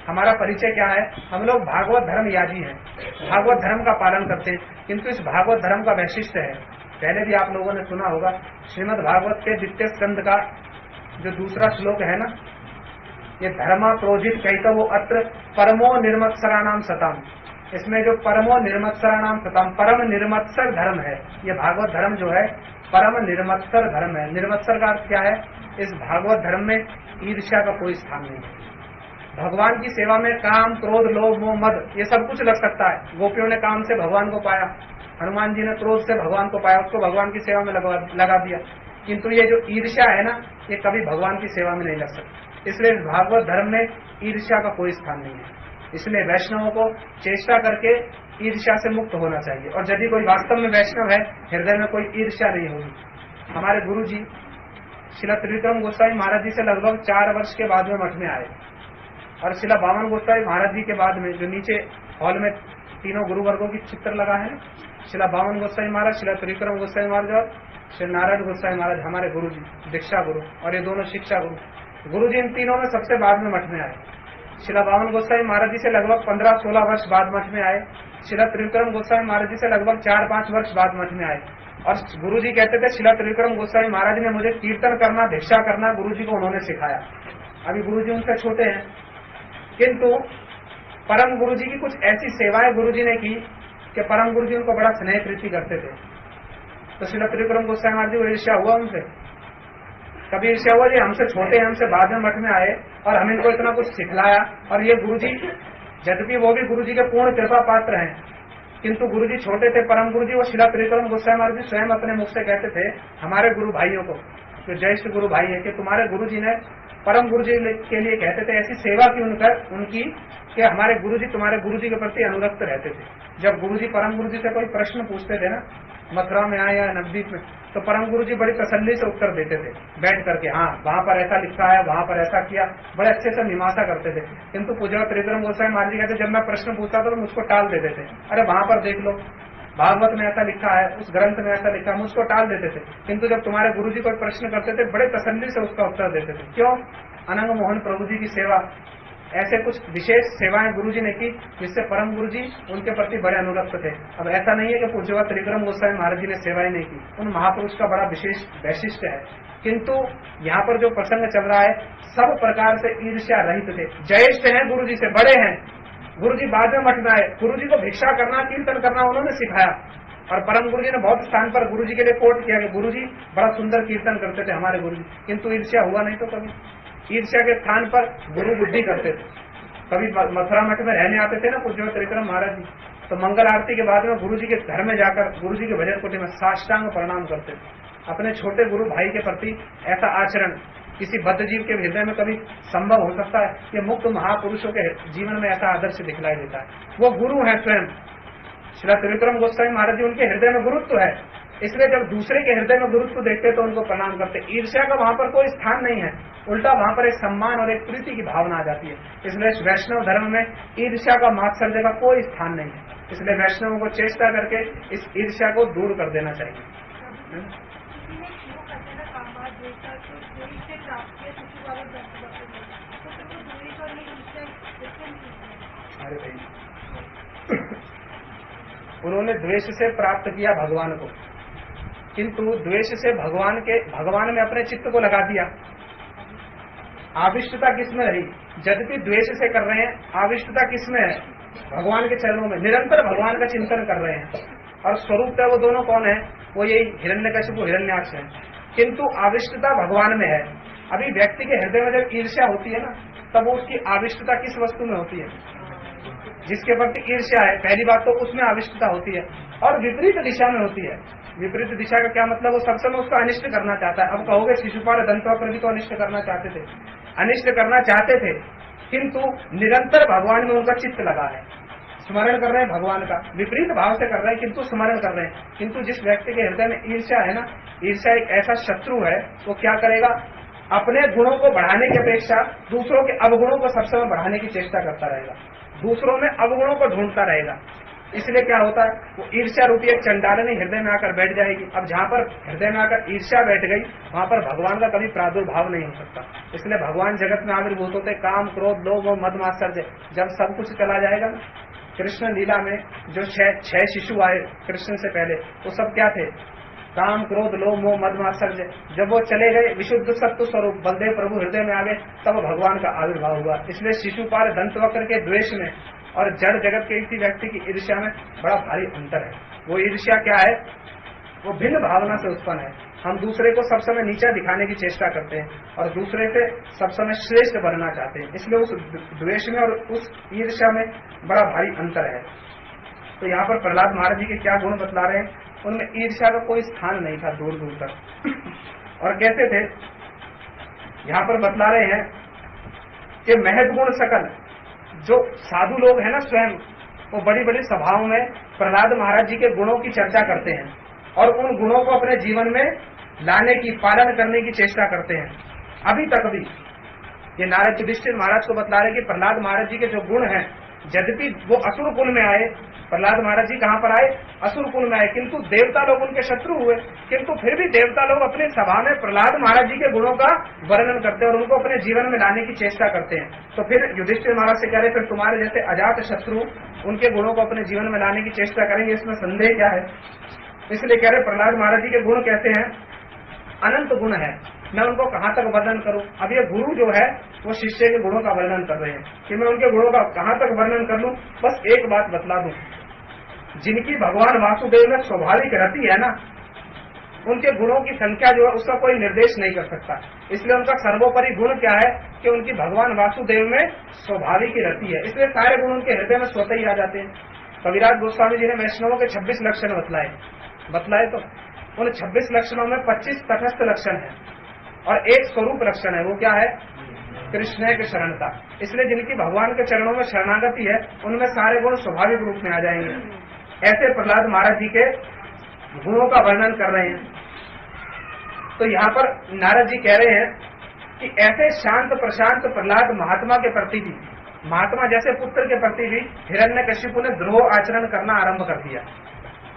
हमारा परिचय क्या है? हम लोग भागवत धर्म याजी हैं, भागवत धर्म का पालन करते हैं। किंतु इस भागवत धर्म का वैशिष्ट्य है, पहले भी आप लोगों ने सुना होगा, श्रीमद् भागवत के द्वितीय स्कंद का जो दूसरा श्लोक है ना, ये धर्मा प्रोजित कहते वो अत्र परमो निर्मत्सराणाम सताम। इसमें जो परमो निर्मत्सराणाम सताम, परम निर्मत्सर धर्म है, ये भागवत धर्म जो है परम निर्मत्सर धर्म है। निर्मत्सर का अर्थ क्या है? इस भागवत धर्म में ईर्ष्या का कोई स्थान नहीं है। भगवान की सेवा में काम, क्रोध, लोभ, मोह, मद, ये सब कुछ लग सकता है। गोपियों ने काम से भगवान को पाया, हनुमान जी ने क्रोध से भगवान को पाया, उसको भगवान की सेवा में लगा दिया। किंतु ये जो ईर्ष्या है ना, ये कभी भगवान की सेवा में नहीं लग सकती। इसलिए भागवत धर्म में ईर्ष्या का कोई स्थान नहीं है। इसलिए वैष्णवों को चेष्टा करके ईर्ष्या से मुक्त होना चाहिए। और यदि कोई वास्तव में वैष्णव है, हृदय में कोई ईर्ष्या नहीं होगी। हमारे गुरु जी शिला त्रिविक्रम गोस्वामी महाराज जी से लगभग 4 वर्ष के बाद में मठ में आए, और शिला बामन गोस्वामी महाराज जी के बाद में जो नीचे हॉल में तीनों गुरु वर्गों की चित्र लगा है, शिला बामन गोस्वामी महाराज, शिला त्रिविक्रम गोस्वामी महाराज और श्री नारायण गोस्वामी महाराज हमारे गुरु जी, दीक्षा गुरु, और ये दोनों शिक्षा गुरु जी इन तीनों में सबसे बाद में मठ में आए। शिला बामन गोस्वामी महाराज जी से लगभग 15-16 वर्ष बाद मठ में आए। शिला त्रिविक्रम गोस्वामी महाराज जी से लगभग 4-5 वर्ष बाद मठ में आए। और गुरु जी कहते थे, शिला त्रिविक्रम गोस्वामी महाराज ने मुझे कीर्तन करना, भिक्षा करना गुरु जी को उन्होंने सिखाया। अभी गुरु जी उनसे छोटे हैं, किंतु परम गुरु जी की कुछ ऐसी सेवाएं गुरु जी ने की कि परम गुरु जी उनको बड़ा स्नेह प्रीति करते थे। तो शिला त्रिविक्रम गोस्वामी महाराज जी को ईर्ष्या हुआ उनसे? कभी ईर्ष्या हुआ? जी हमसे छोटे हैं, हमसे बाद में मठ में आए और हम इनको इतना कुछ सिखलाया, और ये गुरु जी, यद्यपि वो भी गुरु जी के पूर्ण कृपा पात्र हैं, किंतु गुरु जी छोटे थे। परम गुरु जी वो शिला त्रिविक्रम गोस्वामी महाराज जी स्वयं अपने मुख से कहते थे हमारे गुरु भाइयों को, जो ज्येष्ठ गुरु भाई है, कि तुम्हारे गुरु जी ने परम गुरु जी के लिए कहते थे ऐसी सेवा की उनकी कि हमारे गुरु जी तुम्हारे गुरु जी के प्रति अनुरक्त रहते थे। जब गुरु जी परम गुरु जी से कोई प्रश्न पूछते थे ना, मथुरा में आए या नवदीप में, तो परम गुरु जी बड़ी तसल्ली से उत्तर देते थे बैठ करके। हाँ, वहां पर ऐसा लिखा है, वहां पर ऐसा किया, बड़े अच्छे से मीमांसा करते थे। किंतु पूज्य त्रिविक्रम गोस्वामी महाराज जी कहते, जब मैं प्रश्न पूछता था तो मुझको टाल देते थे। अरे वहां पर देख लो, भागवत में ऐसा लिखा है, उस ग्रंथ में ऐसा लिखा है, मुझको टाल देते थे। किंतु जब तुम्हारे गुरु जी कोई प्रश्न करते थे, बड़े तसल्ली से उसका उत्तर देते थे। क्यों? अनंग मोहन प्रभु जी की सेवा, ऐसे कुछ विशेष सेवाएं गुरु जी ने की जिससे परम गुरु जी उनके प्रति बड़े अनुरक्त थे। अब ऐसा नहीं है कि पूज्य त्रिविक्रम गोस्वामी महाराज जी ने सेवाएं नहीं की, उन महापुरुष का बड़ा विशेष वैशिष्ट्य है। किंतु यहाँ पर जो प्रसंग चल रहा है, सब प्रकार से ईर्ष्या रहित थे, ज्येष्ठ हैं गुरु जी से, बड़े हैं। गुरु जी बाद में मठ में आए, गुरु जी को भिक्षा करना, कीर्तन करना उन्होंने सिखाया। और परम गुरु जी ने बहुत स्थान पर गुरु जी के लिए कोट किया कि गुरु जी बड़ा सुंदर कीर्तन करते थे हमारे गुरु जी, किंतु ईर्ष्या हुआ नहीं। तो कभी ईर्ष्या के स्थान पर गुरु बुद्धि करते थे। कभी मथुरा मठ में रहने आते थे ना पूज्य त्रिविक्रम महाराज जी, तो मंगल आरती के बाद में गुरु जी के घर में जाकर गुरु जी के भजन कोठी में साष्टांग प्रणाम करते थे। अपने छोटे गुरु भाई के प्रति ऐसा आचरण किसी बद्ध जीव के हृदय में कभी संभव हो सकता है? ये मुक्त महापुरुषों के जीवन में ऐसा आदर्श दिखलाई देता है। वो गुरु है स्वयं। श्री त्रिविक्रम गोस्वामी महाराज जी, उनके हृदय में गुरुत्व है, इसलिए जब दूसरे के हृदय में गुरुत्व देखते तो उनको प्रणाम करते। ईर्ष्या का वहां पर कोई स्थान नहीं है, उल्टा वहां पर एक सम्मान और एक प्रीति की भावना आ जाती है। इसलिए वैष्णव धर्म में ईर्ष्या का मात्सर्य का कोई स्थान नहीं है। इसलिए वैष्णवों को चेष्टा करके इस ईर्ष्या को दूर कर देना चाहिए। अरे भाई, उन्होंने द्वेष से प्राप्त किया भगवान को, किंतु द्वेष से भगवान में अपने चित्त को लगा दिया। आविष्टता किसमें रही? यद्यपि द्वेष से कर रहे हैं, आविष्टता किसमें है? भगवान के चरणों में, निरंतर भगवान का चिंतन कर रहे हैं। और स्वरूप वो दोनों कौन है? वो यही हिरण्यकशिपु हिरण्याक्ष है, किंतु आविष्टता भगवान में है। अभी व्यक्ति के हृदय में जब ईर्ष्या होती है ना, तब उसकी आविष्टता किस वस्तु में होती है? जिसके प्रति ईर्ष्या है, पहली बात तो उसमें आविष्टता होती है, और विपरीत दिशा में होती है। विपरीत दिशा का क्या मतलब? वो सब समय उसका अनिष्ट करना चाहता है। अब कहोगे शिशुपाल दंतवक्र भी तो अनिष्ट करना चाहते थे, अनिष्ट करना चाहते थे, किंतु निरंतर भगवान में उनका चित्त लगा है, स्मरण कर रहे हैं भगवान का, विपरीत भाव से कर रहे हैं किंतु स्मरण कर रहे हैं। किंतु जिस व्यक्ति के हृदय में ईर्ष्या है ना, ईर्ष्या एक ऐसा शत्रु है, वो क्या करेगा? अपने गुणों को बढ़ाने की अपेक्षा दूसरों के अवगुणों को सब समय बढ़ाने की चेष्टा करता रहेगा, दूसरों में अवगुणों को ढूंढता रहेगा। इसलिए क्या होता है? वो ईर्ष्या रूपी एक चंडालनी हृदय में आकर बैठ जाएगी। अब जहां पर हृदय में आकर ईर्ष्या बैठ गई, वहां पर भगवान का कभी प्रादुर्भाव नहीं हो सकता। इसलिए भगवान जगत में आविर्भूत होते काम, क्रोध, लोभ और मद मात्सर्य। जब सब कुछ चला जाएगा ना, कृष्ण लीला में जो छह शिशु आए कृष्ण से पहले, वो सब क्या थे? काम, क्रोध, लोभ, मोह, मद मात्सर्य। जब वो चले गए, विशुद्ध सत्व स्वरूप बलदेव प्रभु हृदय में आ गए, तब भगवान का आविर्भाव हुआ। इसलिए शिशुपाल दंतवक्र के द्वेष में और जड़ जगत के किसी व्यक्ति की ईर्ष्या में बड़ा भारी अंतर है। वो ईर्ष्या क्या है? वो भिन्न भावना से उत्पन्न है। हम दूसरे को सब समय नीचा दिखाने की चेष्टा करते हैं और दूसरे से सब समय श्रेष्ठ बनना चाहते हैं। इसलिए उस द्वेष में और उस ईर्ष्या में बड़ा भारी अंतर है। तो यहाँ पर प्रहलाद महाराज जी के क्या गुण बतला रहे हैं? उनमें ईर्ष्या का कोई स्थान नहीं था दूर दूर तक। और कहते थे, यहाँ पर बतला रहे हैं कि महद गुण सकल जो साधु लोग हैं ना स्वयं, वो बड़ी बड़ी सभाओं में प्रहलाद महाराज जी के गुणों की चर्चा करते हैं और उन गुणों को अपने जीवन में लाने की, पालन करने की चेष्टा करते हैं। अभी तक भी ये नारद युधिष्ठिर महाराज को बतला रहे कि प्रहलाद महाराज जी के जो गुण हैं, यद्यपि वो असुर कुल में आए, प्रहलाद महाराज जी कहाँ पर आए? असुर कुल में आए, किंतु देवता लोग उनके शत्रु हुए, किंतु फिर भी देवता लोग अपनी सभा में प्रहलाद महाराज जी के गुणों का वर्णन करते हैं और उनको अपने जीवन में लाने की चेष्टा करते हैं। तो फिर युधिष्ठिर महाराज से कह रहे, फिर तुम्हारे जैसे अजात शत्रु उनके गुणों को अपने जीवन में लाने की चेष्टा करेंगे, इसमें संदेह क्या है? इसलिए कह रहे प्रहलाद महाराज जी के गुण कैसे हैं? अनंत गुण है, मैं उनको कहाँ तक वर्णन करूं? अब ये गुरु जो है वो शिष्य के गुणों का वर्णन कर रहे हैं कि मैं उनके गुणों का कहाँ तक वर्णन कर लूं। बस एक बात बतला दूं, जिनकी भगवान वासुदेव में स्वाभाविक रति है ना, उनके गुणों की संख्या जो है उसका कोई निर्देश नहीं कर सकता। इसलिए उनका सर्वोपरि गुण क्या है कि उनकी भगवान वासुदेव में स्वाभाविक रति है, इसलिए सारे गुण उनके हृदय में स्वतः ही आ जाते हैं। कविराज गोस्वामी जी ने वैष्णवों के 26 लक्षण बतलाए तो उन 26 लक्षणों में 25 तटस्थ लक्षण है और एक स्वरूप लक्षण है, वो क्या है? कृष्ण के शरणता। इसलिए जिनकी भगवान के चरणों में शरणागति है उनमें सारे गुण स्वाभाविक रूप में आ जाएंगे। ऐसे प्रहलाद महाराज जी के गुणों का वर्णन कर रहे हैं। तो यहाँ पर नारद जी कह रहे हैं कि ऐसे शांत प्रशांत प्रहलाद महात्मा के प्रति भी, महात्मा जैसे पुत्र के प्रति भी हिरण्यकशिपु ने द्रोह आचरण करना आरंभ कर दिया।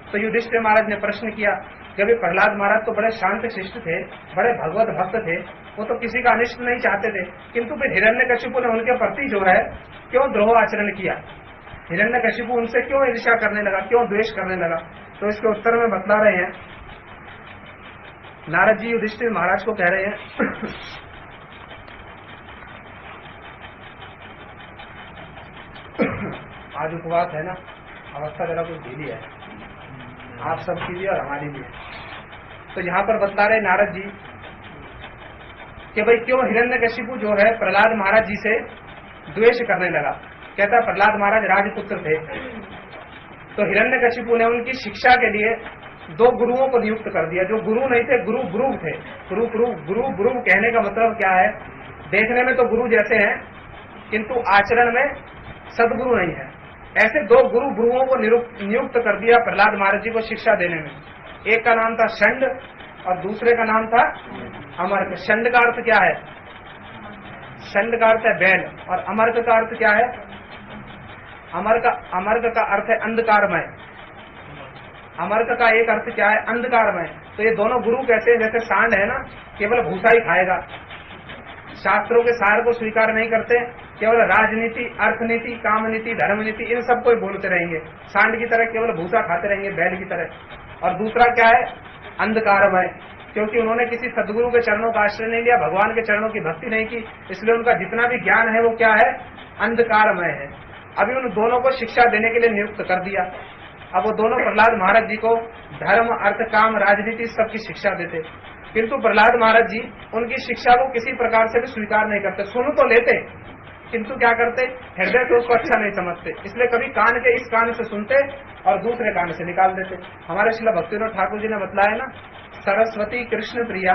तो युधिष्ठिर महाराज ने प्रश्न किया कि अभी प्रहलाद महाराज तो बड़े शांत शिष्ट थे, बड़े भगवत भक्त थे, वो तो किसी का अनिष्ट नहीं चाहते थे, किंतु फिर हिरण्यकशिपु ने उनके प्रति जो है क्यों द्रोह आचरण किया? हिरण्यकशिपु उनसे क्यों ईर्ष्या करने लगा, क्यों द्वेष करने लगा? तो इसके उत्तर में बतला रहे हैं नारद जी युधिष्ठिर महाराज को कह रहे हैं आज उपवास है ना, अवस्था जरा कुछ ढीली है, आप सबकी भी और हमारी भी। तो यहाँ पर बतला रहे नारद जी कि भाई क्यों हिरण्यकशिपु जो है प्रहलाद महाराज जी से द्वेष करने लगा। कहता प्रहलाद महाराज राजपुत्र थे, तो हिरण्यकशिपु ने उनकी शिक्षा के लिए 2 गुरुओं को नियुक्त कर दिया, जो गुरु नहीं थे, गुरु गुरु थे। गुरु कहने का मतलब क्या है? देखने में तो गुरु जैसे हैं किंतु आचरण में सदगुरु नहीं है। ऐसे 2 गुरुओं को नियुक्त कर दिया प्रहलाद महाराज जी को शिक्षा देने में। एक का नाम था षंड और दूसरे का नाम था अमर्क। षंड का अर्थ क्या है? षंड का अर्थ है बैल और अमर्क का अर्थ क्या है? अमर्क का अर्थ है अंधकारमय। अमर्क का एक अर्थ क्या है? अंधकारमय। तो ये दोनों गुरु कहते हैं जैसे सांड है ना, केवल भूसा ही खाएगा, शास्त्रों के सार को स्वीकार नहीं करते, केवल राजनीति, अर्थनीति, कामनीति, धर्मनीति इन सबको ही बोलते रहेंगे, सांड की तरह केवल भूसा खाते रहेंगे, बैल की तरह। और दूसरा क्या है? अंधकारमय, क्योंकि उन्होंने किसी सदगुरु के चरणों का आश्रय नहीं लिया, भगवान के चरणों की भक्ति नहीं की, इसलिए उनका जितना भी ज्ञान है वो क्या है? अंधकारमय है। अभी उन दोनों को शिक्षा देने के लिए नियुक्त कर दिया। अब वो दोनों प्रहलाद महाराज जी को धर्म, अर्थ, काम, राजनीति सबकी शिक्षा देते, किंतु प्रहलाद महाराज जी उनकी शिक्षा को किसी प्रकार से भी स्वीकार नहीं करते। सुन तो लेते किंतु क्या करते? हृदय से उसको अच्छा नहीं समझते, इसलिए कभी कान के इस कान से सुनते और दूसरे कान से निकाल देते। हमारे श्रील भक्तिविनोद ठाकुर जी ने बतलाया ना, सरस्वती कृष्ण प्रिया,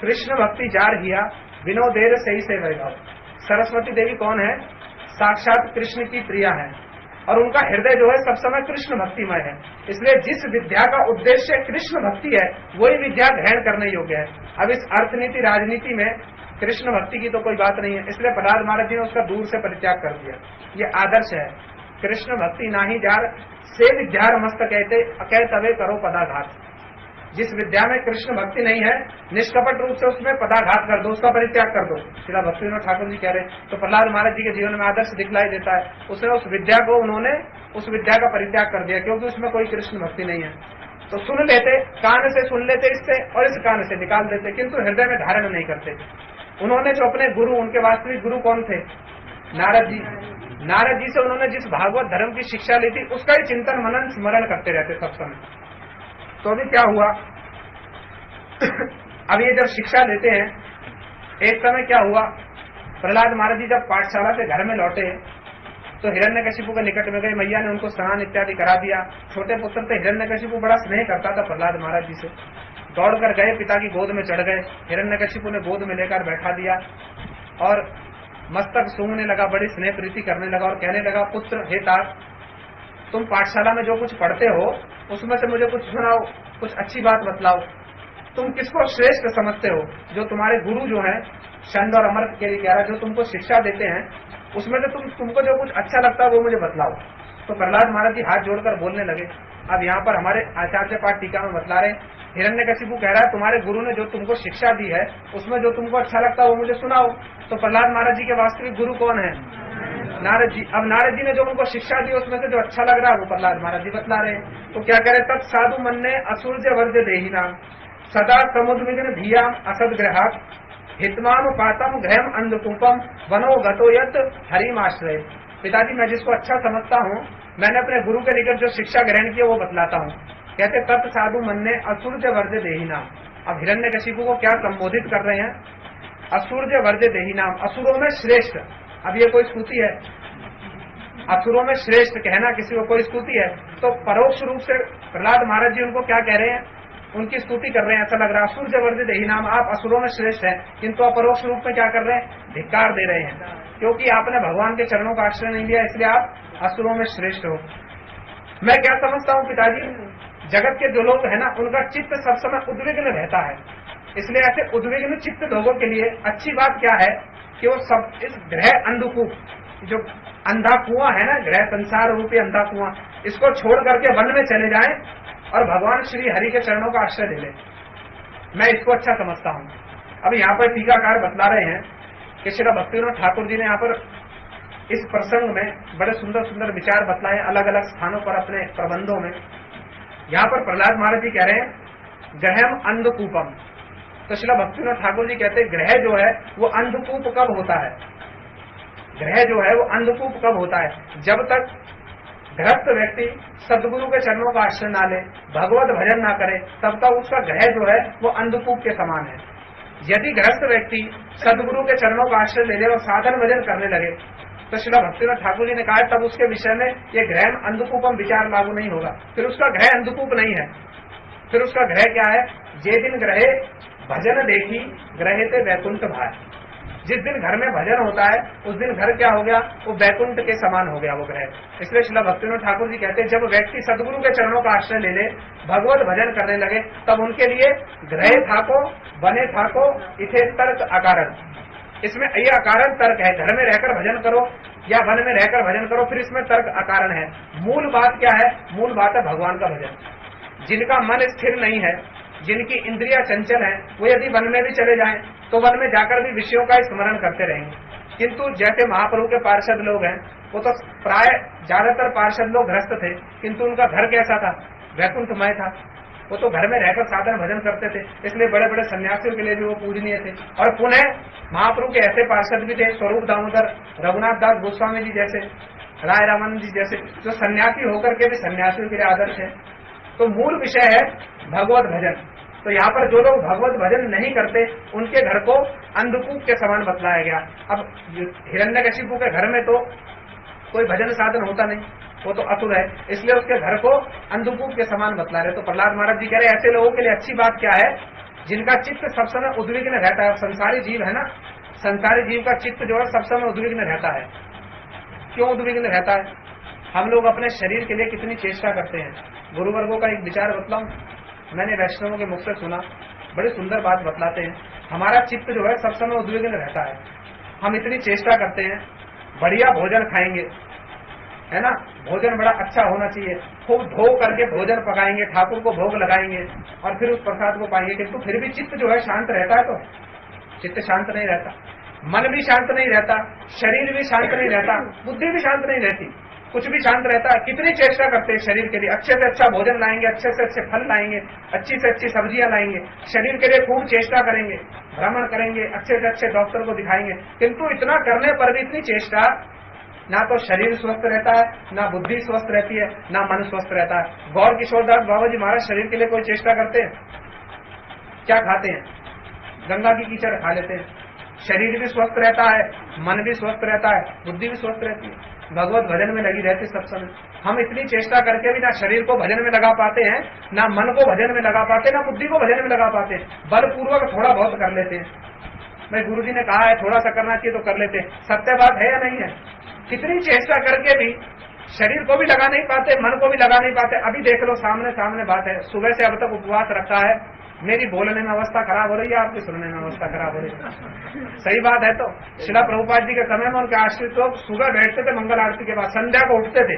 कृष्ण भक्ति जार हिया, विनोदेर सही से वैभव। सरस्वती देवी कौन है? साक्षात कृष्ण की प्रिया है और उनका हृदय जो है सब समय कृष्ण भक्तिमय है। इसलिए जिस विद्या का उद्देश्य कृष्ण भक्ति है वही विद्या ग्रहण करने योग्य है। अब इस अर्थनीति, राजनीति में कृष्ण भक्ति की तो कोई बात नहीं है, इसलिए प्रहलाद महाराज जी ने उसका दूर से परित्याग कर दिया। ये आदर्श है, कृष्ण भक्ति नाही जार से विद्यार मस्त कहते अकह तवे करो पदाघात। जिस विद्या में कृष्ण भक्ति नहीं है निष्कपट रूप से उसमें पदाघात कर दो, उसका परित्याग कर दो। श्रील भक्तिविनोद ठाकुर जी कह रहे, तो प्रहलाद महाराज जी के जीवन में आदर्श दिखलाई देता है। उसने उस विद्या को, उन्होंने उस विद्या का परित्याग कर दिया क्योंकि उसमें कोई कृष्ण भक्ति नहीं है। तो सुन लेते, कान से सुन लेते इससे और इस कान से निकाल देते, किंतु हृदय में धारण नहीं करते। उन्होंने जो अपने गुरु, उनके वास्तविक गुरु कौन थे? नारद जी। नारद जी से उन्होंने जिस भागवत धर्म की शिक्षा ली थी उसका ही चिंतन मनन स्मरण करते रहते सब समय। तो अभी क्या हुआ? अब ये जब शिक्षा देते हैं, एक समय क्या हुआ, प्रहलाद महाराज जी जब पाठशाला से घर में लौटे तो हिरण्यकशिपु के निकट में गए, मैया ने उनको स्नान इत्यादि करा दिया। छोटे पुत्र थे, हिरण्यकशिपु बड़ा स्नेह करता था प्रहलाद महाराज जी से। दौड़कर गए, पिता की गोद में चढ़ गए, हिरण्यकशिपु ने गोद में लेकर बैठा दिया और मस्तक सूंघने लगा, बड़ी स्नेह प्रीति करने लगा और कहने लगा, पुत्र हे तात, तुम पाठशाला में जो कुछ पढ़ते हो उसमें से मुझे कुछ सुनाओ, कुछ अच्छी बात बतलाओ। तुम किसको श्रेष्ठ समझते हो? जो तुम्हारे गुरु जो है छंद और अमृत के लिए कह रहा है, जो तुमको शिक्षा देते हैं उसमें से तुमको जो कुछ अच्छा लगता है वो मुझे बतलाओ। तो प्रहलाद महाराज जी हाथ जोड़कर बोलने लगे। अब यहाँ पर हमारे आचार्य पाठ टीका में बतला रहे, हिरण्यकशिपु कह रहा है तुम्हारे गुरु ने जो तुमको शिक्षा दी है उसमें जो तुमको अच्छा लगता है वो मुझे सुनाओ। तो प्रहलाद महाराज जी के वास्तविक गुरु कौन है? नारद जी। अब नारद जी ने जो उनको शिक्षा दी उसमें से जो अच्छा लग रहा है वो प्रहलाद महाराज जी बतला रहे हैं। तो क्या कह रहे, तत् साधु मन ने असुर्य वर्ज देही नाम सदा समुद्विग्न धियाम असद ग्रहात हितमाम पातम घयम अंधकूपम वनो गतो यत हरिमाश्रय। पिताजी, मैं जिसको अच्छा समझता हूँ, मैंने अपने गुरु के निकट जो शिक्षा ग्रहण की है वो बतलाता हूँ। कहते तत् साधु मन ने असुर्य वर्ज देही नाम। अब हिरण्यकशिपु को क्या संबोधित कर रहे हैं? असुर्य वर्ज देही नाम, असुरों में श्रेष्ठ। अब ये कोई स्तुति है? असुरों में श्रेष्ठ कहना किसी को कोई स्तुति है? तो परोक्ष रूप से प्रहलाद महाराज जी उनको क्या कह रहे हैं? उनकी स्तुति कर रहे हैं। ऐसा लग रहा है असुर्य वर्ज देही नाम, आप असुरों में श्रेष्ठ हैं, किंतु अपरोक्ष रूप में क्या कर रहे हैं? धिक्कार दे रहे हैं, क्योंकि आपने भगवान के चरणों का आश्रय नहीं लिया, इसलिए आप असुरों में श्रेष्ठ हो। मैं क्या समझता हूँ पिताजी, जगत के जो लोग है ना उनका चित्त सब समय उद्विग्न रहता है, इसलिए ऐसे उद्विग्न चित्त लोगों के लिए अच्छी बात क्या है कि वो सब इस ग्रह अंधकूप, जो अंधा कुआं है ना, ग्रह संसार रूपी अंधा कुआं, इसको छोड़ करके वन में चले जाएं और भगवान श्री हरि के चरणों का आश्रय ले लें। मैं इसको अच्छा समझता हूँ। अब यहाँ पर टीकाकार बतला रहे हैं कि श्री भक्तिविनोद ठाकुर जी ने यहाँ पर इस प्रसंग में बड़े सुंदर सुंदर विचार बतलाए अलग अलग स्थानों पर अपने प्रबंधों में। यहाँ पर प्रहलाद महाराज जी कह रहे हैं ग्रहम अंधकूपम। तो श्री भक्तिविनोद ठाकुर जी कहते हैं ग्रह जो है वो अंधकूप कब होता है? ग्रह जो है वो अंधकूप कब होता है? जब तक गृहस्थ व्यक्ति सदगुरु के चरणों का आश्रय ना ले, भगवत भजन ना करे, तब तक उसका ग्रह जो है वो अंधकूप के समान है। यदि गृहस्थ व्यक्ति सदगुरु के चरणों का आश्रय ले ले और साधन भजन करने लगे, तो श्री भक्तिनाथ ठाकुर जी ने कहा तब उसके विषय में ये ग्रह अंधकूपम विचार लागू नहीं होगा। फिर उसका ग्रह अंधकूप नहीं है, फिर उसका ग्रह क्या है? जे दिन ग्रहे भजन देखी ग्रहे ते वैकुंठ भाई। जिस दिन घर में भजन होता है उस दिन घर क्या हो गया? वो वैकुंठ के समान हो गया वो ग्रह। इसलिए श्री भक्तिनाथ ठाकुर जी कहते हैं जब व्यक्ति सदगुरु के चरणों का आश्रय ले ले, भगवत भजन करने लगे, तब उनके लिए ग्रह थाको बने थाको इथे तर्क अकारण। इसमें ये अकारण तर्क है, घर में रहकर भजन करो या वन में रहकर भजन करो, फिर इसमें तर्क अकारण है। मूल बात क्या है? मूल बात है भगवान का भजन। जिनका मन स्थिर नहीं है, जिनकी इंद्रियां चंचल हैं, वो यदि वन में भी चले जाएं तो वन में जाकर भी विषयों का स्मरण करते रहेंगे। किंतु जैसे महाप्रभु के पार्षद लोग हैं, वो तो प्राय ज्यादातर पार्षद लोग गृहस्थ थे, किंतु उनका घर कैसा था? वैकुंठमय था। वो तो घर में रहकर साधन भजन करते थे, इसलिए बड़े बड़े सन्यासियों के लिए भी वो पूजनीय थे। और पुनः महाप्रभु के ऐसे पार्षद भी थे, स्वरूप दामोदर, रघुनाथ दास गोस्वामी जी जैसे, राय रामानंद जी जैसे, जो सन्यासी होकर के भी सन्यासियों के लिए आदर्श है। तो मूल विषय है भगवत भजन। तो यहाँ पर जो लोग भगवत भजन नहीं करते उनके घर को अंधकूप के समान बतलाया गया। अब हिरण्यकशिपु के घर में तो कोई भजन साधन होता नहीं, वो तो असुर है, इसलिए उसके घर को अंधकूप के समान बतला रहे। तो प्रहलाद महाराज जी कह रहे ऐसे लोगों के लिए अच्छी बात क्या है? जिनका चित्त सब समय उद्विग्न रहता है। संसारी जीव है ना, संसारी जीव का चित्त जो है सब समय उद्विग्न रहता है। क्यों उद्विग्न रहता है? हम लोग अपने शरीर के लिए कितनी चेष्टा करते हैं। गुरुवर्गों का एक विचार बतलाऊं, मैंने वैष्णवों के मुख से सुना, बड़ी सुंदर बात बतलाते हैं। हमारा चित्त जो है सब समय उद्विग्न रहता है। हम इतनी चेष्टा करते हैं, बढ़िया भोजन खाएंगे, है ना, भोजन बड़ा अच्छा होना चाहिए, खूब धो करके भोजन पकाएंगे, ठाकुर को भोग लगाएंगे और फिर उस प्रसाद को पाएंगे, किंतु फिर भी चित्त जो है शांत रहता है? तो चित्त शांत नहीं रहता, मन भी शांत नहीं रहता, शरीर भी शांत नहीं रहता, बुद्धि भी शांत नहीं रहती, कुछ भी शांत रहता है। कितनी चेष्टा करते हैं शरीर के लिए, अच्छे से अच्छा भोजन लाएंगे, अच्छे से अच्छे फल लाएंगे, अच्छी से अच्छी सब्जियां लाएंगे, शरीर के लिए खूब चेष्टा करेंगे, भ्रमण करेंगे, अच्छे से अच्छे डॉक्टर को दिखाएंगे, किंतु इतना करने पर भी इतनी चेष्टा, ना तो शरीर स्वस्थ रहता है, ना बुद्धि स्वस्थ रहती है, ना मन स्वस्थ रहता है। गौर किशोरदास बाबा जी महाराज शरीर के लिए कोई चेष्टा करते हैं? क्या खाते हैं? गंगा की कीचड़ खा लेते हैं। शरीर भी स्वस्थ रहता है, मन भी स्वस्थ रहता है, बुद्धि भी स्वस्थ रहती है, भगवत भजन में लगी रहती सब समय। हम इतनी चेष्टा करके भी ना शरीर को भजन में लगा पाते हैं, ना मन को भजन में लगा पाते, ना बुद्धि को भजन में लगा पाते हैं। बलपूर्वक थोड़ा बहुत कर लेते हैं, भाई गुरुजी ने कहा है थोड़ा सा करना चाहिए तो कर लेते। सत्य बात है या नहीं है? कितनी चेष्टा करके भी शरीर को भी लगा नहीं पाते, मन को भी लगा नहीं पाते। अभी देख लो, सामने सामने बात है, सुबह से अब तक उपवास रखा है, मेरी बोलने में अवस्था खराब हो रही है, आपकी सुनने में अवस्था खराब हो रही है। सही बात है। तो शिला प्रभुपाद जी के समय में उनके आश्रित लोग सुबह बैठते थे मंगल आरती के बाद, संध्या को उठते थे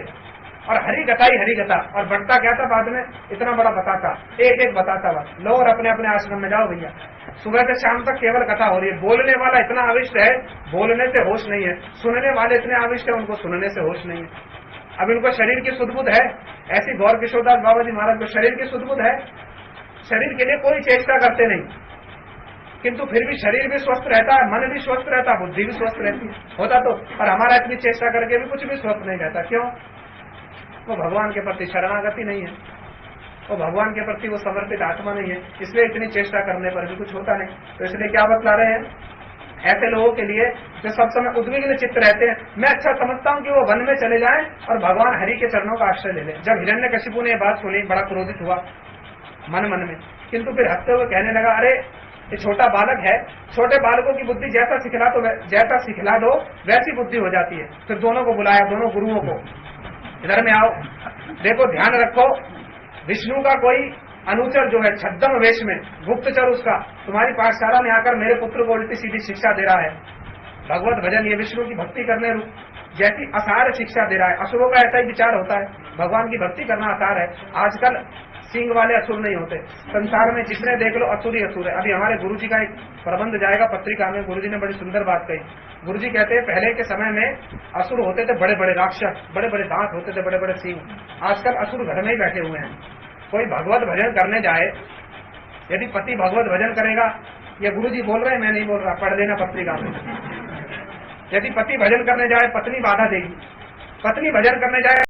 और हरी कथा ही हरी कथा, और बंटता क्या था बाद में, इतना बड़ा बताता, एक एक बताता बस, लो और अपने अपने आश्रम में जाओ भैया। सुबह से शाम तक केवल कथा हो रही है। बोलने वाला इतना आविष्ट है, बोलने से होश नहीं है, सुनने वाले इतने आविष्ट है, उनको सुनने से होश नहीं है। अब इनको शरीर की सुध बुध है, ऐसी गौर किशोरदास बाबा जी महाराज को शरीर की सुध बुध है, शरीर के लिए कोई चेष्टा करते नहीं, किंतु फिर भी शरीर भी स्वस्थ रहता है, मन भी स्वस्थ रहता है, बुद्धि भी स्वस्थ रहती है, होता तो। और हमारा इतनी चेष्टा करके भी कुछ भी स्वस्थ नहीं रहता। क्यों? वो भगवान के प्रति शरणागति नहीं है, वो भगवान के प्रति वो समर्पित आत्मा नहीं है, इसलिए इतनी चेष्टा करने पर भी कुछ होता नहीं। तो इसलिए क्या बतला रहे हैं, ऐसे लोगों के लिए जो सब समय उद्विग्न चित्त रहते हैं, मैं अच्छा समझता हूं कि वो वन में चले जाएं और भगवान हरि के चरणों का आश्रय ले लें। जब हिरण्यकशिपु ने ये बात सुनी, बड़ा क्रोधित हुआ मन मन में, किंतु फिर हंसते हुए कहने लगा, अरे ये छोटा बालक है, छोटे बालकों की बुद्धि जैसा सिखला दो वैसी बुद्धि हो जाती है। फिर दोनों को बुलाया, दोनों गुरुओं को, इधर में आओ, देखो ध्यान रखो, विष्णु का कोई अनुचर जो है छद्म वेश में, गुप्तचर उसका तुम्हारी पाठशाला में आकर मेरे पुत्र को उल्टी सीधी शिक्षा दे रहा है। भगवत भजन, ये विष्णु की भक्ति करने जैसी असार शिक्षा दे रहा है। असुरों का ऐसा ही विचार होता है, भगवान की भक्ति करना आसार है। आजकल सिंह वाले असुर नहीं होते, संसार में जितने देख लो असुर ही असुर है। अभी हमारे गुरुजी का एक प्रबंध जाएगा पत्रिका में, गुरुजी ने बड़ी सुंदर बात कही। गुरुजी कहते हैं पहले के समय में असुर होते थे बड़े बड़े राक्षस, बड़े बड़े दांत होते थे, बड़े बड़े सिंह। आजकल असुर घर में ही बैठे हुए हैं। कोई भगवत भजन करने जाए, यदि पति भगवत भजन करेगा, ये गुरुजी बोल रहे हैं, मैं नहीं बोल रहा, पढ़ लेना पत्रिका में। यदि पति भजन करने जाए, पत्नी बाधा देगी, पत्नी भजन करने जाए